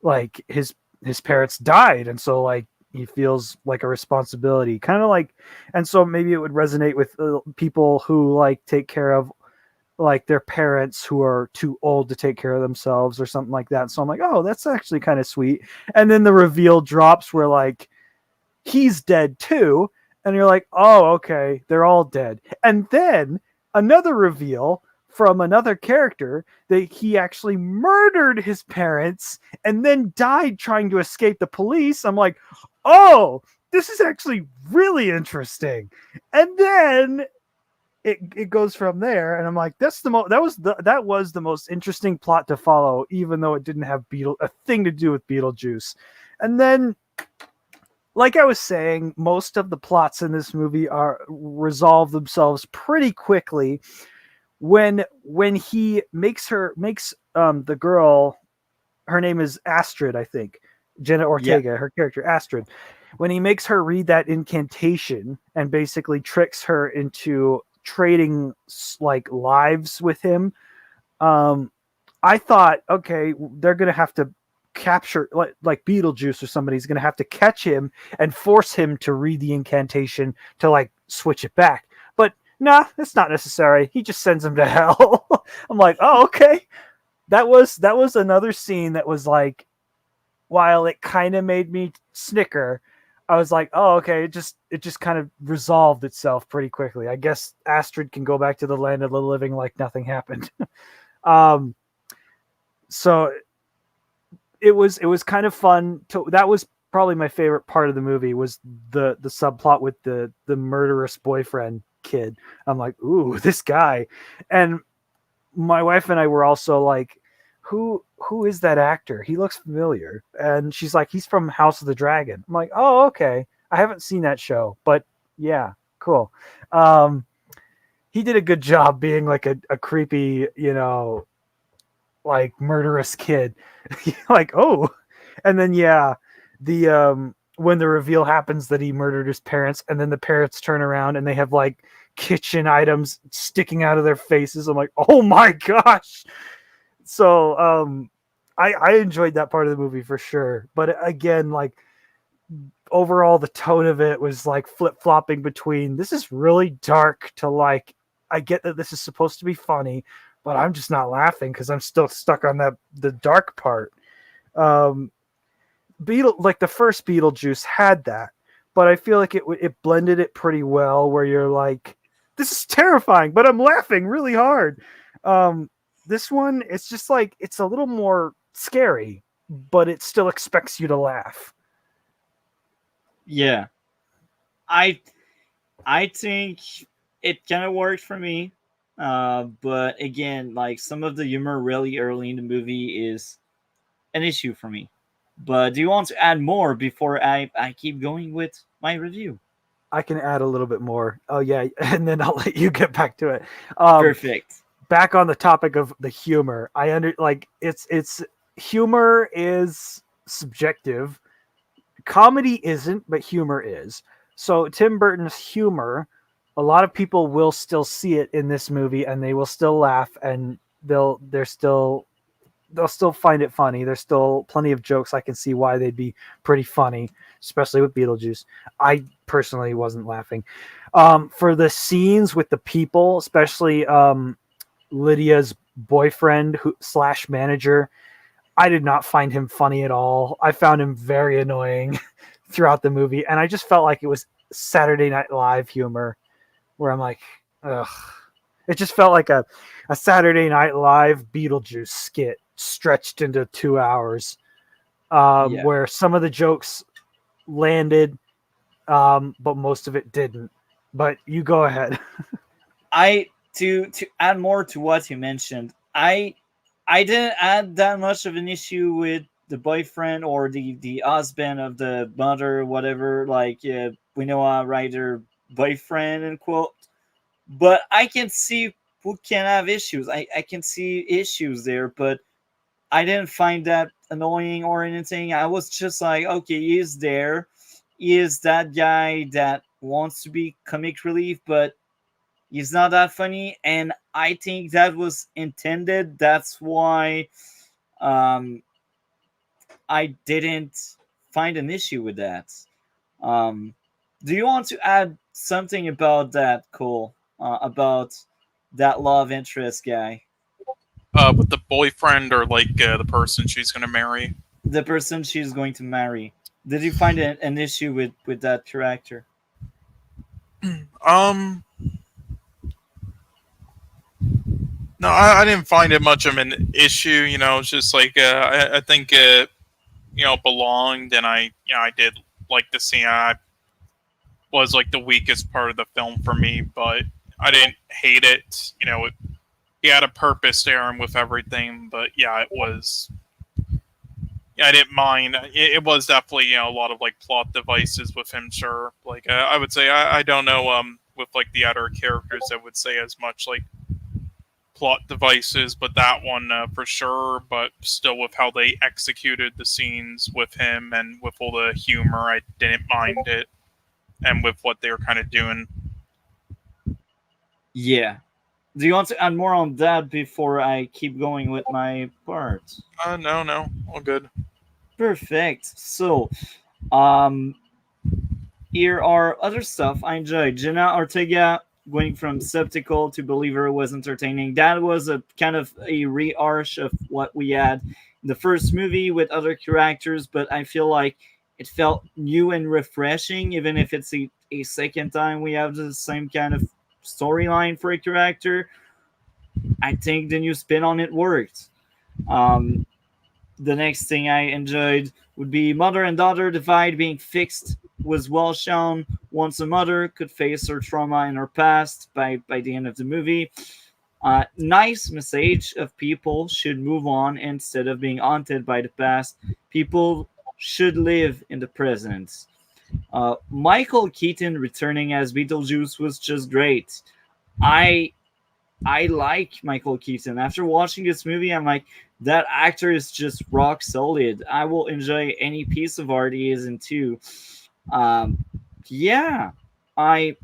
like his parents died, and so like he feels like a responsibility, kind of like, and so maybe it would resonate with people who like take care of like their parents who are too old to take care of themselves or something like that. So I'm like, oh, that's actually kind of sweet. And then the reveal drops where like he's dead too, and you're like, oh, okay, they're all dead. And then another reveal from another character that he actually murdered his parents and then died trying to escape the police. I'm like, oh, this is actually really interesting. And then it goes from there, and I'm like, that was the most interesting plot to follow, even though it didn't have a thing to do with Beetlejuice. And then, like I was saying, most of the plots in this movie are resolve themselves pretty quickly when he makes the girl, her name is Astrid, I think, Jenna Ortega, her character Astrid, when he makes her read that incantation and basically tricks her into trading like lives with him. I thought, okay, they're gonna have to capture like Beetlejuice or somebody's gonna have to catch him and force him to read the incantation to like switch it back. But nah, it's not necessary. He just sends him to hell. I'm like, oh, okay. That was another scene that was like, while it kind of made me snicker, I was like, oh, okay, it just kind of resolved itself pretty quickly. I guess Astrid can go back to the land of the living like nothing happened. So it was kind of fun that was probably my favorite part of the movie, was the subplot with the murderous boyfriend kid. I'm like, ooh, this guy. And my wife and I were also like, who is that actor? He looks familiar. And she's like, he's from House of the Dragon. I'm like, oh, okay. I haven't seen that show, but yeah, cool. He did a good job being like a creepy, like murderous kid. Like, oh. And then yeah, the when the reveal happens that he murdered his parents, and then the parents turn around and they have like kitchen items sticking out of their faces. I'm like, oh my gosh. So I enjoyed that part of the movie for sure. But again, like overall the tone of it was like flip-flopping between, this is really dark, to like, I get that this is supposed to be funny, but I'm just not laughing because I'm still stuck on the dark part. Like the first Beetlejuice had that, but I feel like it blended it pretty well, where you're like, this is terrifying, but I'm laughing really hard. This one, it's just like, it's a little more scary, but it still expects you to laugh. Yeah, I think it kind of worked for me, but again, like some of the humor really early in the movie is an issue for me. But do you want to add more before I keep going with my review? I can add a little bit more. Oh yeah, and then I'll let you get back to it. Perfect. Back on the topic of the humor, it's humor is subjective. Comedy isn't, but humor is. So Tim Burton's humor, a lot of people will still see it in this movie, and they will still laugh, and they'll still find it funny. There's still plenty of jokes I can see why they'd be pretty funny, especially with Beetlejuice. I personally wasn't laughing. For the scenes with the people, especially Lydia's boyfriend / manager, I did not find him funny at all. I found him very annoying throughout the movie, and I just felt like it was Saturday Night Live humor, where I'm like, ugh. It just felt like a Saturday Night Live Beetlejuice skit stretched into 2 hours, where some of the jokes landed, but most of it didn't. But you go ahead. To add more to what you mentioned, I didn't add that much of an issue with the boyfriend or the husband of the mother, whatever, like Winona Ryder boyfriend and quote. But I can see who can have issues. I can see issues there, but I didn't find that annoying or anything. I was just like, okay, he is there. He is that guy that wants to be comic relief, but he's not that funny. And I think that was intended. That's why um, I didn't find an issue with that. Um, do you want to add something about that, Cole? About that love interest guy? With the boyfriend or like the person she's gonna marry. The person she's going to marry. Did you find an issue with that character? Um, no, I didn't find it much of an issue. You know, it's just like I think belonged, and I did like the scene. I was like the weakest part of the film for me, but I didn't hate it. He had a purpose there and with everything, but yeah, it was. Yeah, I didn't mind. It was definitely a lot of like plot devices with him. Sure, like I would say I don't know with like the other characters I would say as much like plot devices, but that one for sure. But still, with how they executed the scenes with him and with all the humor, I didn't mind it, and with what they were kind of doing. Yeah. Do you want to add more on that before I keep going with my part? No, all good. Perfect. So, um, here are other stuff I enjoyed. Jenna Ortega going from skeptical to believer was entertaining. That was a kind of a rearch of what we had in the first movie with other characters, but I feel like it felt new and refreshing, even if it's a second time we have the same kind of storyline for a character. I think the new spin on it worked. Um, the next thing I enjoyed would be mother and daughter divide being fixed was well shown. Once a mother could face her trauma in her past by the end of the movie. Nice message of people should move on instead of being haunted by the past. People should live in the present. Michael Keaton returning as Beetlejuice was just great. I I like Michael Keaton. After watching this movie, I'm like, that actor is just rock solid. I will enjoy any piece of art he is into. Um, yeah, I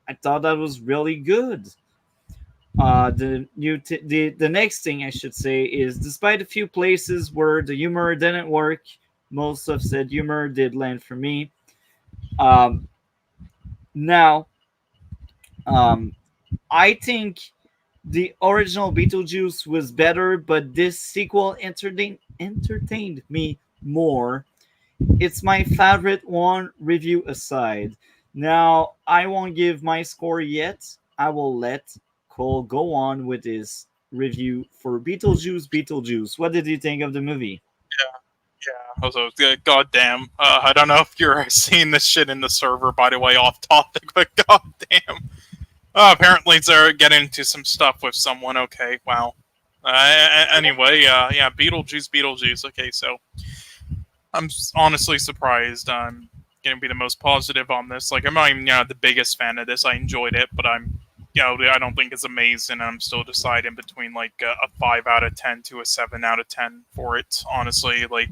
I thought that was really good. The next thing I should say is, despite a few places where the humor didn't work, most of said humor did land for me. Um, now, um, I think the original Beetlejuice was better, but this sequel entertained me more. It's my favorite one, review aside. Now, I won't give my score yet. I will let Cole go on with his review for Beetlejuice Beetlejuice. What did you think of the movie? Yeah. Also, goddamn. I don't know if you're seeing this shit in the server, by the way, off topic, but goddamn. Apparently they're getting into some stuff with someone. Okay, wow. Anyway, yeah, Beetlejuice. Okay, so I'm honestly surprised. I'm gonna be the most positive on this. Like, I'm not even the biggest fan of this. I enjoyed it, but I don't think it's amazing. I'm still deciding between like a 5 out of 10 to a 7 out of 10 for it. Honestly, like,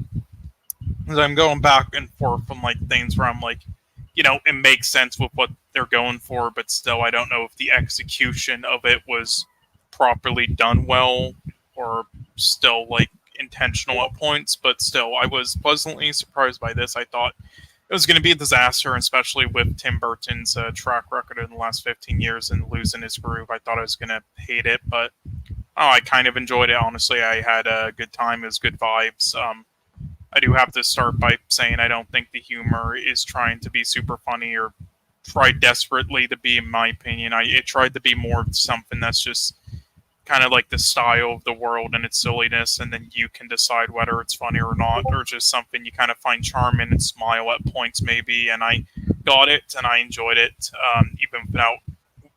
'cause I'm going back and forth from like things where I'm like, it makes sense with what they're going for, but still, I don't know if the execution of it was properly done well or still like intentional at points. But still, I was pleasantly surprised by this. I thought it was going to be a disaster, especially with Tim Burton's track record in the last 15 years and losing his groove. I thought I was going to hate it, but I kind of enjoyed it. Honestly, I had a good time. It was good vibes. I do have to start by saying I don't think the humor is trying to be super funny or tried desperately to be, in my opinion. It tried to be more something that's just kind of like the style of the world and its silliness, and then you can decide whether it's funny or not, or just something you kind of find charming and smile at points, maybe. And I got it, and I enjoyed it, even without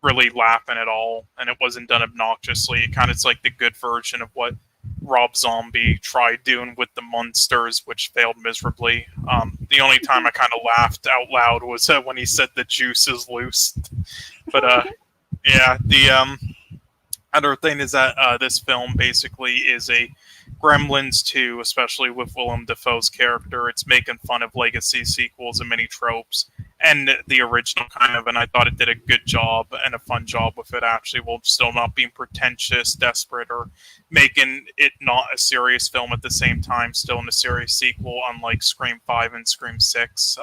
really laughing at all, and it wasn't done obnoxiously. It kind of is like the good version of what Rob Zombie tried doing with the monsters, which failed miserably. The only time I kind of laughed out loud was when he said the juice is loose. But yeah, the other thing is that this film basically is a Gremlins 2, especially with Willem Dafoe's character. It's making fun of legacy sequels and many tropes, and the original kind of, and I thought it did a good job and a fun job with it, actually, while still not being pretentious, desperate, or making it not a serious film at the same time, still in a serious sequel, unlike Scream 5 and Scream 6.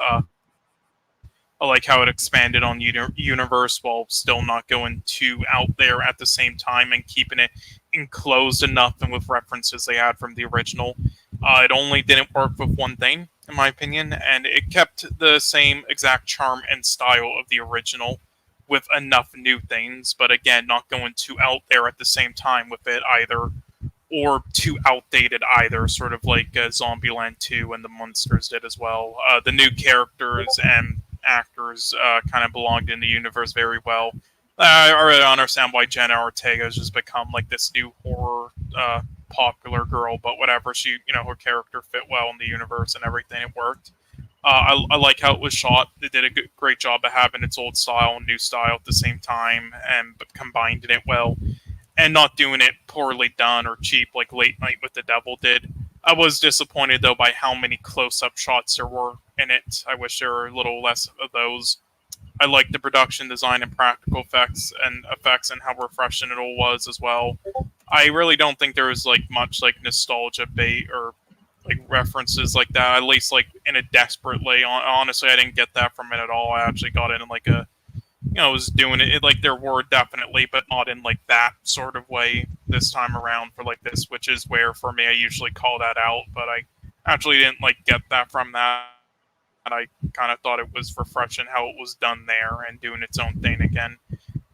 I like how it expanded on universe while still not going too out there at the same time and keeping it enclosed enough and with references they had from the original. It only didn't work with one thing, in my opinion, and it kept the same exact charm and style of the original with enough new things, but again, not going too out there at the same time with it either, or too outdated either, sort of like Zombieland 2 and the Monsters did as well. The new characters and actors kind of belonged in the universe very well. I already understand why Jenna Ortega has just become like this new horror popular girl, but whatever. She, her character fit well in the universe and everything. It worked. I like how it was shot. It did a great job of having its old style and new style at the same time, and but combined it well, and not doing it poorly done or cheap like Late Night with the Devil did. I was disappointed though by how many close-up shots there were in it. I wish there were a little less of those. I liked the production design and practical effects and how refreshing it all was as well. I really don't think there was like much like nostalgia bait or like references like that. At least like in a desperate way. Honestly, I didn't get that from it at all. I actually got it in like a was doing it like there were definitely, but not in like that sort of way this time around for like this, which is where for me I usually call that out, but I actually didn't like get that from that. And I kind of thought it was refreshing how it was done there and doing its own thing again.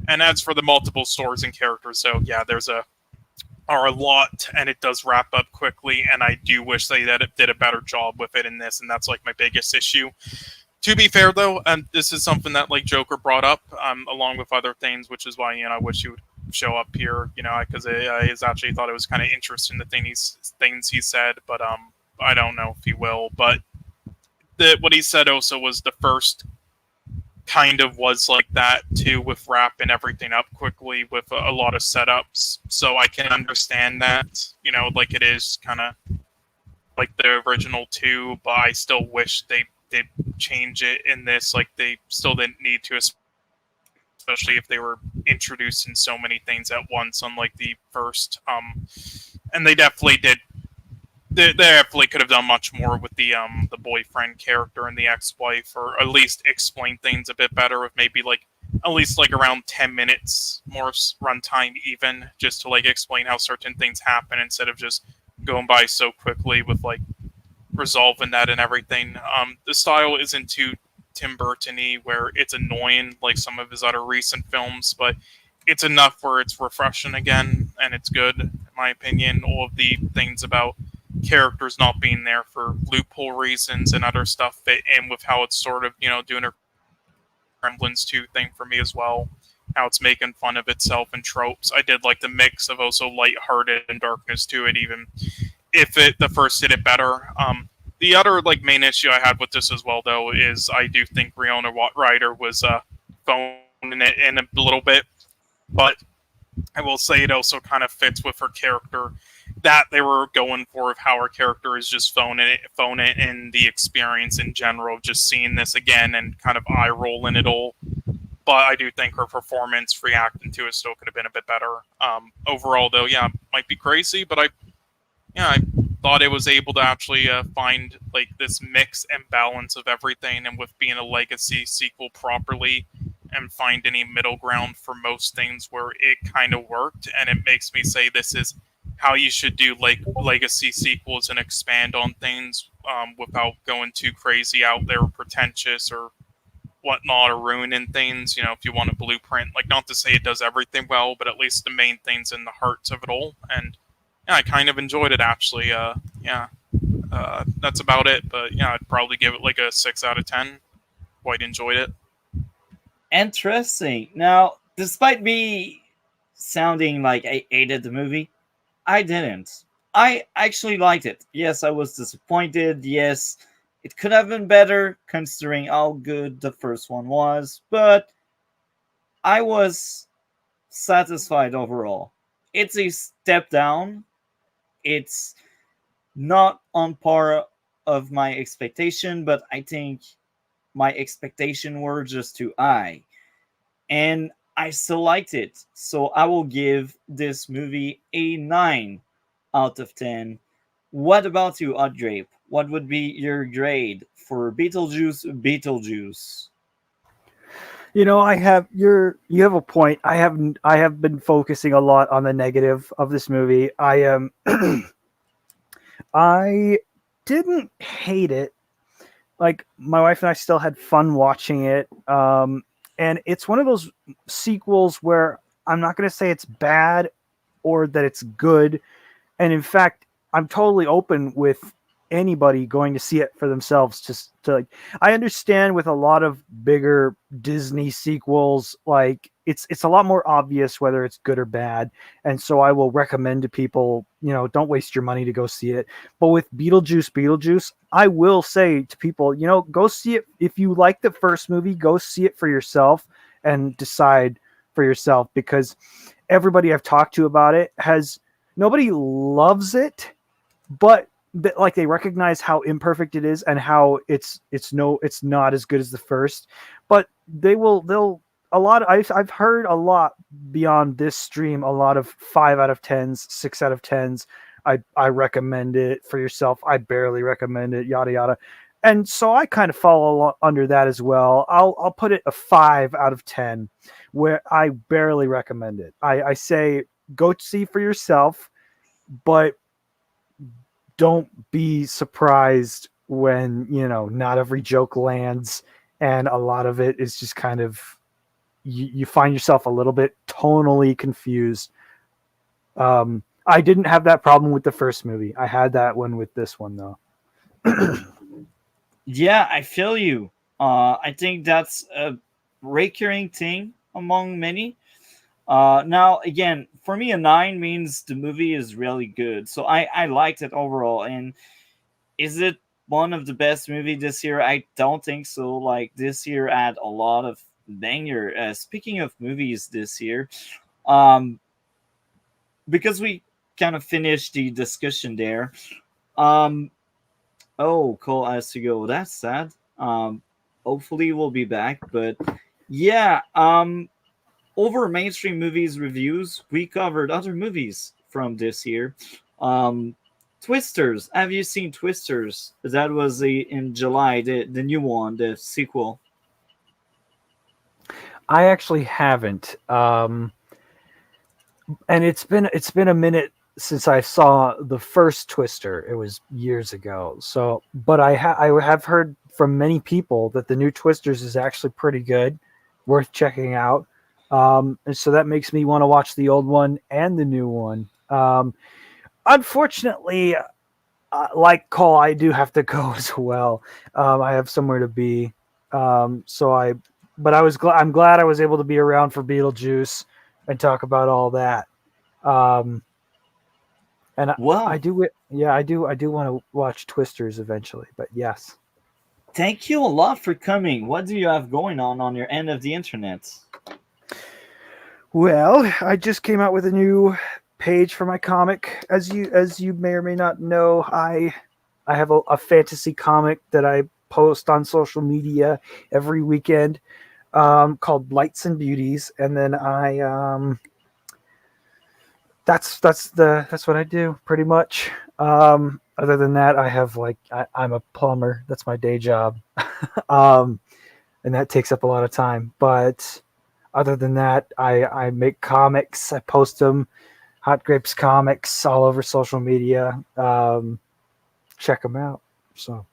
And as for the multiple stories and characters, so yeah, are a lot, and it does wrap up quickly. And I do wish they did a better job with it in this, and that's like my biggest issue. To be fair, though, this is something that like Joker brought up, along with other things, which is why I wish he would show up here, because I actually thought it was kind of interesting the things he said, but I don't know if he will. But what he said also was the first kind of was like that too, with wrapping everything up quickly with a lot of setups. So I can understand that, like it is kind of like the original too, but I still wish they did change it in this. Like they still didn't need to, especially if they were introducing so many things at once, unlike the first. And they definitely did. They definitely could have done much more with the boyfriend character and the ex-wife, or at least explain things a bit better with maybe like at least like around 10 minutes more runtime, even just to like explain how certain things happen instead of just going by so quickly with like resolving that and everything. The style isn't too Tim Burton-y where it's annoying like some of his other recent films, but it's enough where it's refreshing again and it's good, in my opinion. All of the things about characters not being there for loophole reasons and other stuff fit in with how it's sort of, doing a Gremlins 2 thing for me as well. How it's making fun of itself and tropes. I did like the mix of also lighthearted and darkness to it, even if the first did it better. The other like main issue I had with this as well, though, is I do think Riona Ryder was phoning it in a little bit, but I will say it also kind of fits with her character that they were going for, of how her character is just phone it in the experience in general, just seeing this again and kind of eye rolling it all. But I do think her performance reacting to it still could have been a bit better. Overall, though, yeah, might be crazy, but I thought it was able to actually find like this mix and balance of everything, and with being a legacy sequel properly, and find any middle ground for most things where it kind of worked. And it makes me say this is how you should do like legacy sequels and expand on things without going too crazy out there, or pretentious or whatnot, or ruining things. If you want a blueprint, like not to say it does everything well, but at least the main things in the hearts of it all. And yeah, I kind of enjoyed it actually. That's about it. But yeah, I'd probably give it like a 6 out of 10. Quite enjoyed it. Interesting. Now, despite me sounding like I hated the movie, I didn't. I actually liked it. Yes, I was disappointed. Yes, it could have been better considering how good the first one was, but I was satisfied overall. It's a step down. It's not on par of my expectation, but I think my expectation were just too high. And I still liked it. So I will give this movie a 9 out of 10. What about you, Audrey? What would be your grade for Beetlejuice? You have a point. I have been focusing a lot on the negative of this movie. I I didn't hate it. Like my wife and I still had fun watching it. And it's one of those sequels where I'm not going to say it's bad or that it's good. And in fact, I'm totally open with anybody going to see it for themselves. Just to like, I understand with a lot of bigger Disney sequels, like it's a lot more obvious whether it's good or bad, and so I will recommend to people, don't waste your money to go see it. But with Beetlejuice, I will say to people, go see it if you like the first movie. Go see it for yourself and decide for yourself because everybody I've talked to about it has nobody loves it, but like they recognize how imperfect it is and how it's not as good as the first, but they'll a lot of, I've heard a lot beyond this stream, a lot of 5 out of 10s, 6 out of 10s. I recommend it for yourself, I barely recommend it, yada yada. And so I kind of fall under that as well. I'll put it a 5 out of 10 where I barely recommend it. I say go see for yourself, but don't be surprised when not every joke lands and a lot of it is just kind of you find yourself a little bit tonally confused. I didn't have that problem with the first movie. I had that one with this one though. Yeah, I feel you. I think that's a recurring thing among many. Now, again, for me, a 9 means the movie is really good. So I liked it overall. And is it one of the best movies this year? I don't think so. Like, this year had a lot of banger. Speaking of movies this year, um, because we kind of finished the discussion there. Um, oh, Cole has to go. That's sad. Hopefully we'll be back. But yeah, over mainstream movies reviews, we covered other movies from this year. Um, Twisters. Have you seen Twisters? That was in July, the new one, the sequel. I actually haven't. And it's been a minute since I saw the first Twister. It was years ago. So, but I have heard from many people that the new Twisters is actually pretty good, worth checking out. And so that makes me want to watch the old one and the new one. Unfortunately, like Cole, I do have to go as well. I have somewhere to be. But I'm glad I was able to be around for Beetlejuice and talk about all that. Um, and I Well, do it. Yeah, I do. I do want to watch Twisters eventually. But yes. thank you a lot for coming. What do you have going on your end of the internet? Well, I just came out with a new page for my comic. As you may or may not know, I have a fantasy comic that I post on social media every weekend, called Lights and Beauties, and then that's what I do pretty much. Other than that, I have I'm a plumber. That's my day job, um, and that takes up a lot of time. But other than that, I make comics. I post them, HotGrapes comics, all over social media. Check them out. So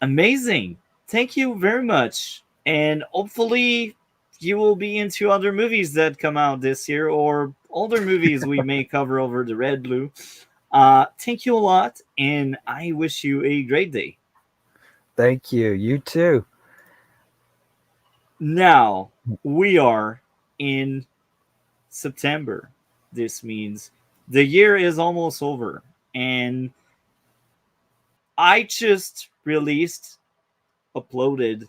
Amazing. Thank you very much. And hopefully you will be into other movies that come out this year or older movies we may cover over the Red Blue. Thank you a lot, and I wish you a great day. thank you. You too. Now, we are in September. This means The year is almost over, and I just uploaded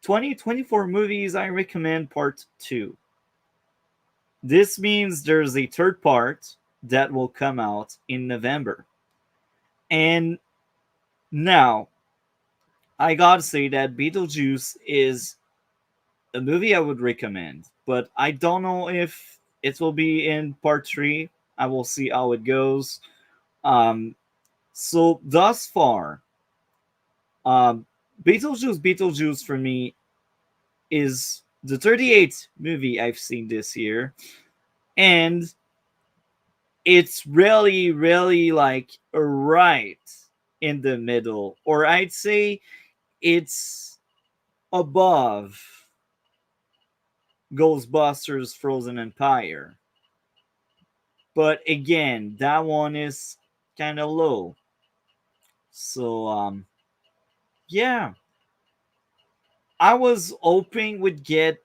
2024 movies I recommend part 2. This means there's a third part that will come out in November. And now, I gotta say that Beetlejuice is a movie I would recommend, but I don't know if it will be in part 3. I will see how it goes. Um, so, thus far, um, Beetlejuice for me is the 38th movie I've seen this year. And it's really, really like right in the middle, or I'd say it's above Ghostbusters Frozen Empire. But again, that one is kind of low. So, yeah, I was hoping we'd get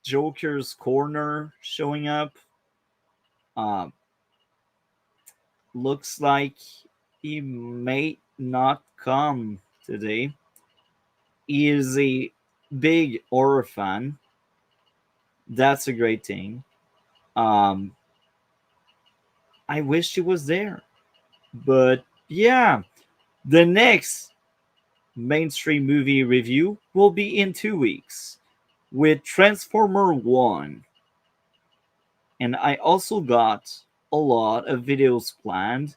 Joker's Corner showing up. Um, Looks like he may not come today. He is a big horror fan. That's a great thing. Um, I wish he was there. But yeah, the next mainstream movie review will be in 2 weeks with Transformer 1. And I also got a lot of videos planned.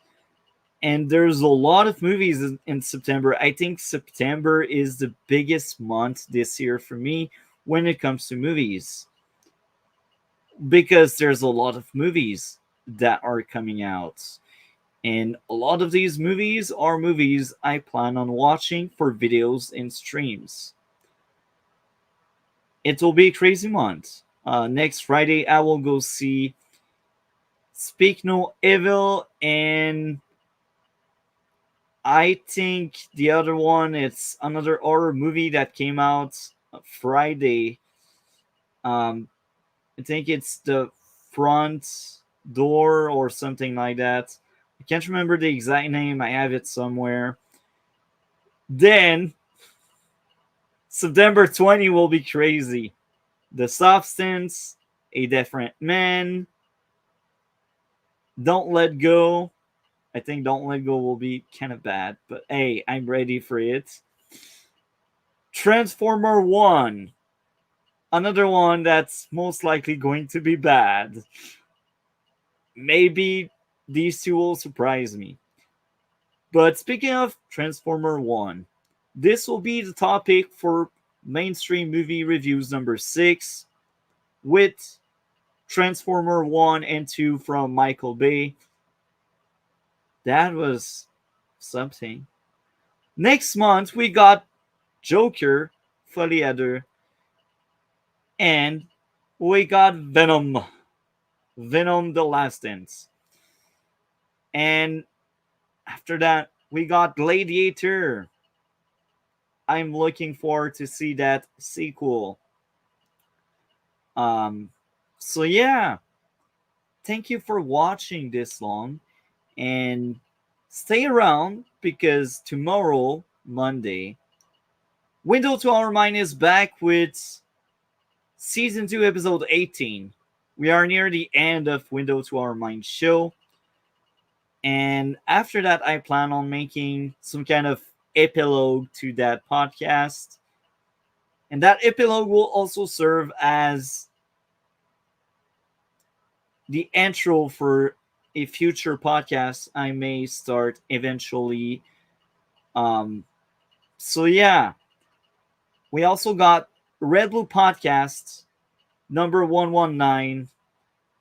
And there's a lot of movies in September. I think September is the biggest month this year for me when it comes to movies, because there's a lot of movies that are coming out. And a lot of these movies are movies I plan on watching for videos and streams. It will be a crazy month. Next Friday, I will go see Speak No Evil, and I think the other one, it's another horror movie that came out Friday. Um, I think it's The Front Door or something like that. I can't remember the exact name. I have it somewhere. Then September 20 will be crazy. The Substance, A Different Man, Don't Let Go. I think Don't Let Go will be kind of bad, but hey, I'm ready for it. Transformer 1, another one that's most likely going to be bad. Maybe these two will surprise me. But speaking of Transformer 1, this will be the topic for mainstream movie reviews number 6 with Transformer 1 and 2 from Michael Bay. That was something. Next month, we got Joker, Foliader, and we got Venom. Venom the Last Dance. And after that, we got Gladiator. I'm looking forward to see that sequel. Um, so yeah, thank you for watching this long, and stay around because tomorrow, Monday, Window to Our Mind is back with season 2, episode 18. We are near the end of Window to Our Mind show. And after that, I plan on making some kind of epilogue to that podcast. And that epilogue will also serve as the intro for a future podcast I may start eventually. So yeah, we also got Red Blue Podcast number 119,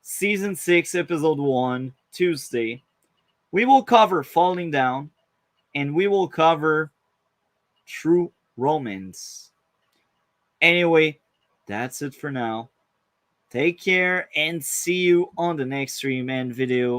season 6, episode 1, Tuesday. We will cover Falling Down, and we will cover True Romance. Anyway, that's it for now. Take care and see you on the next stream and video.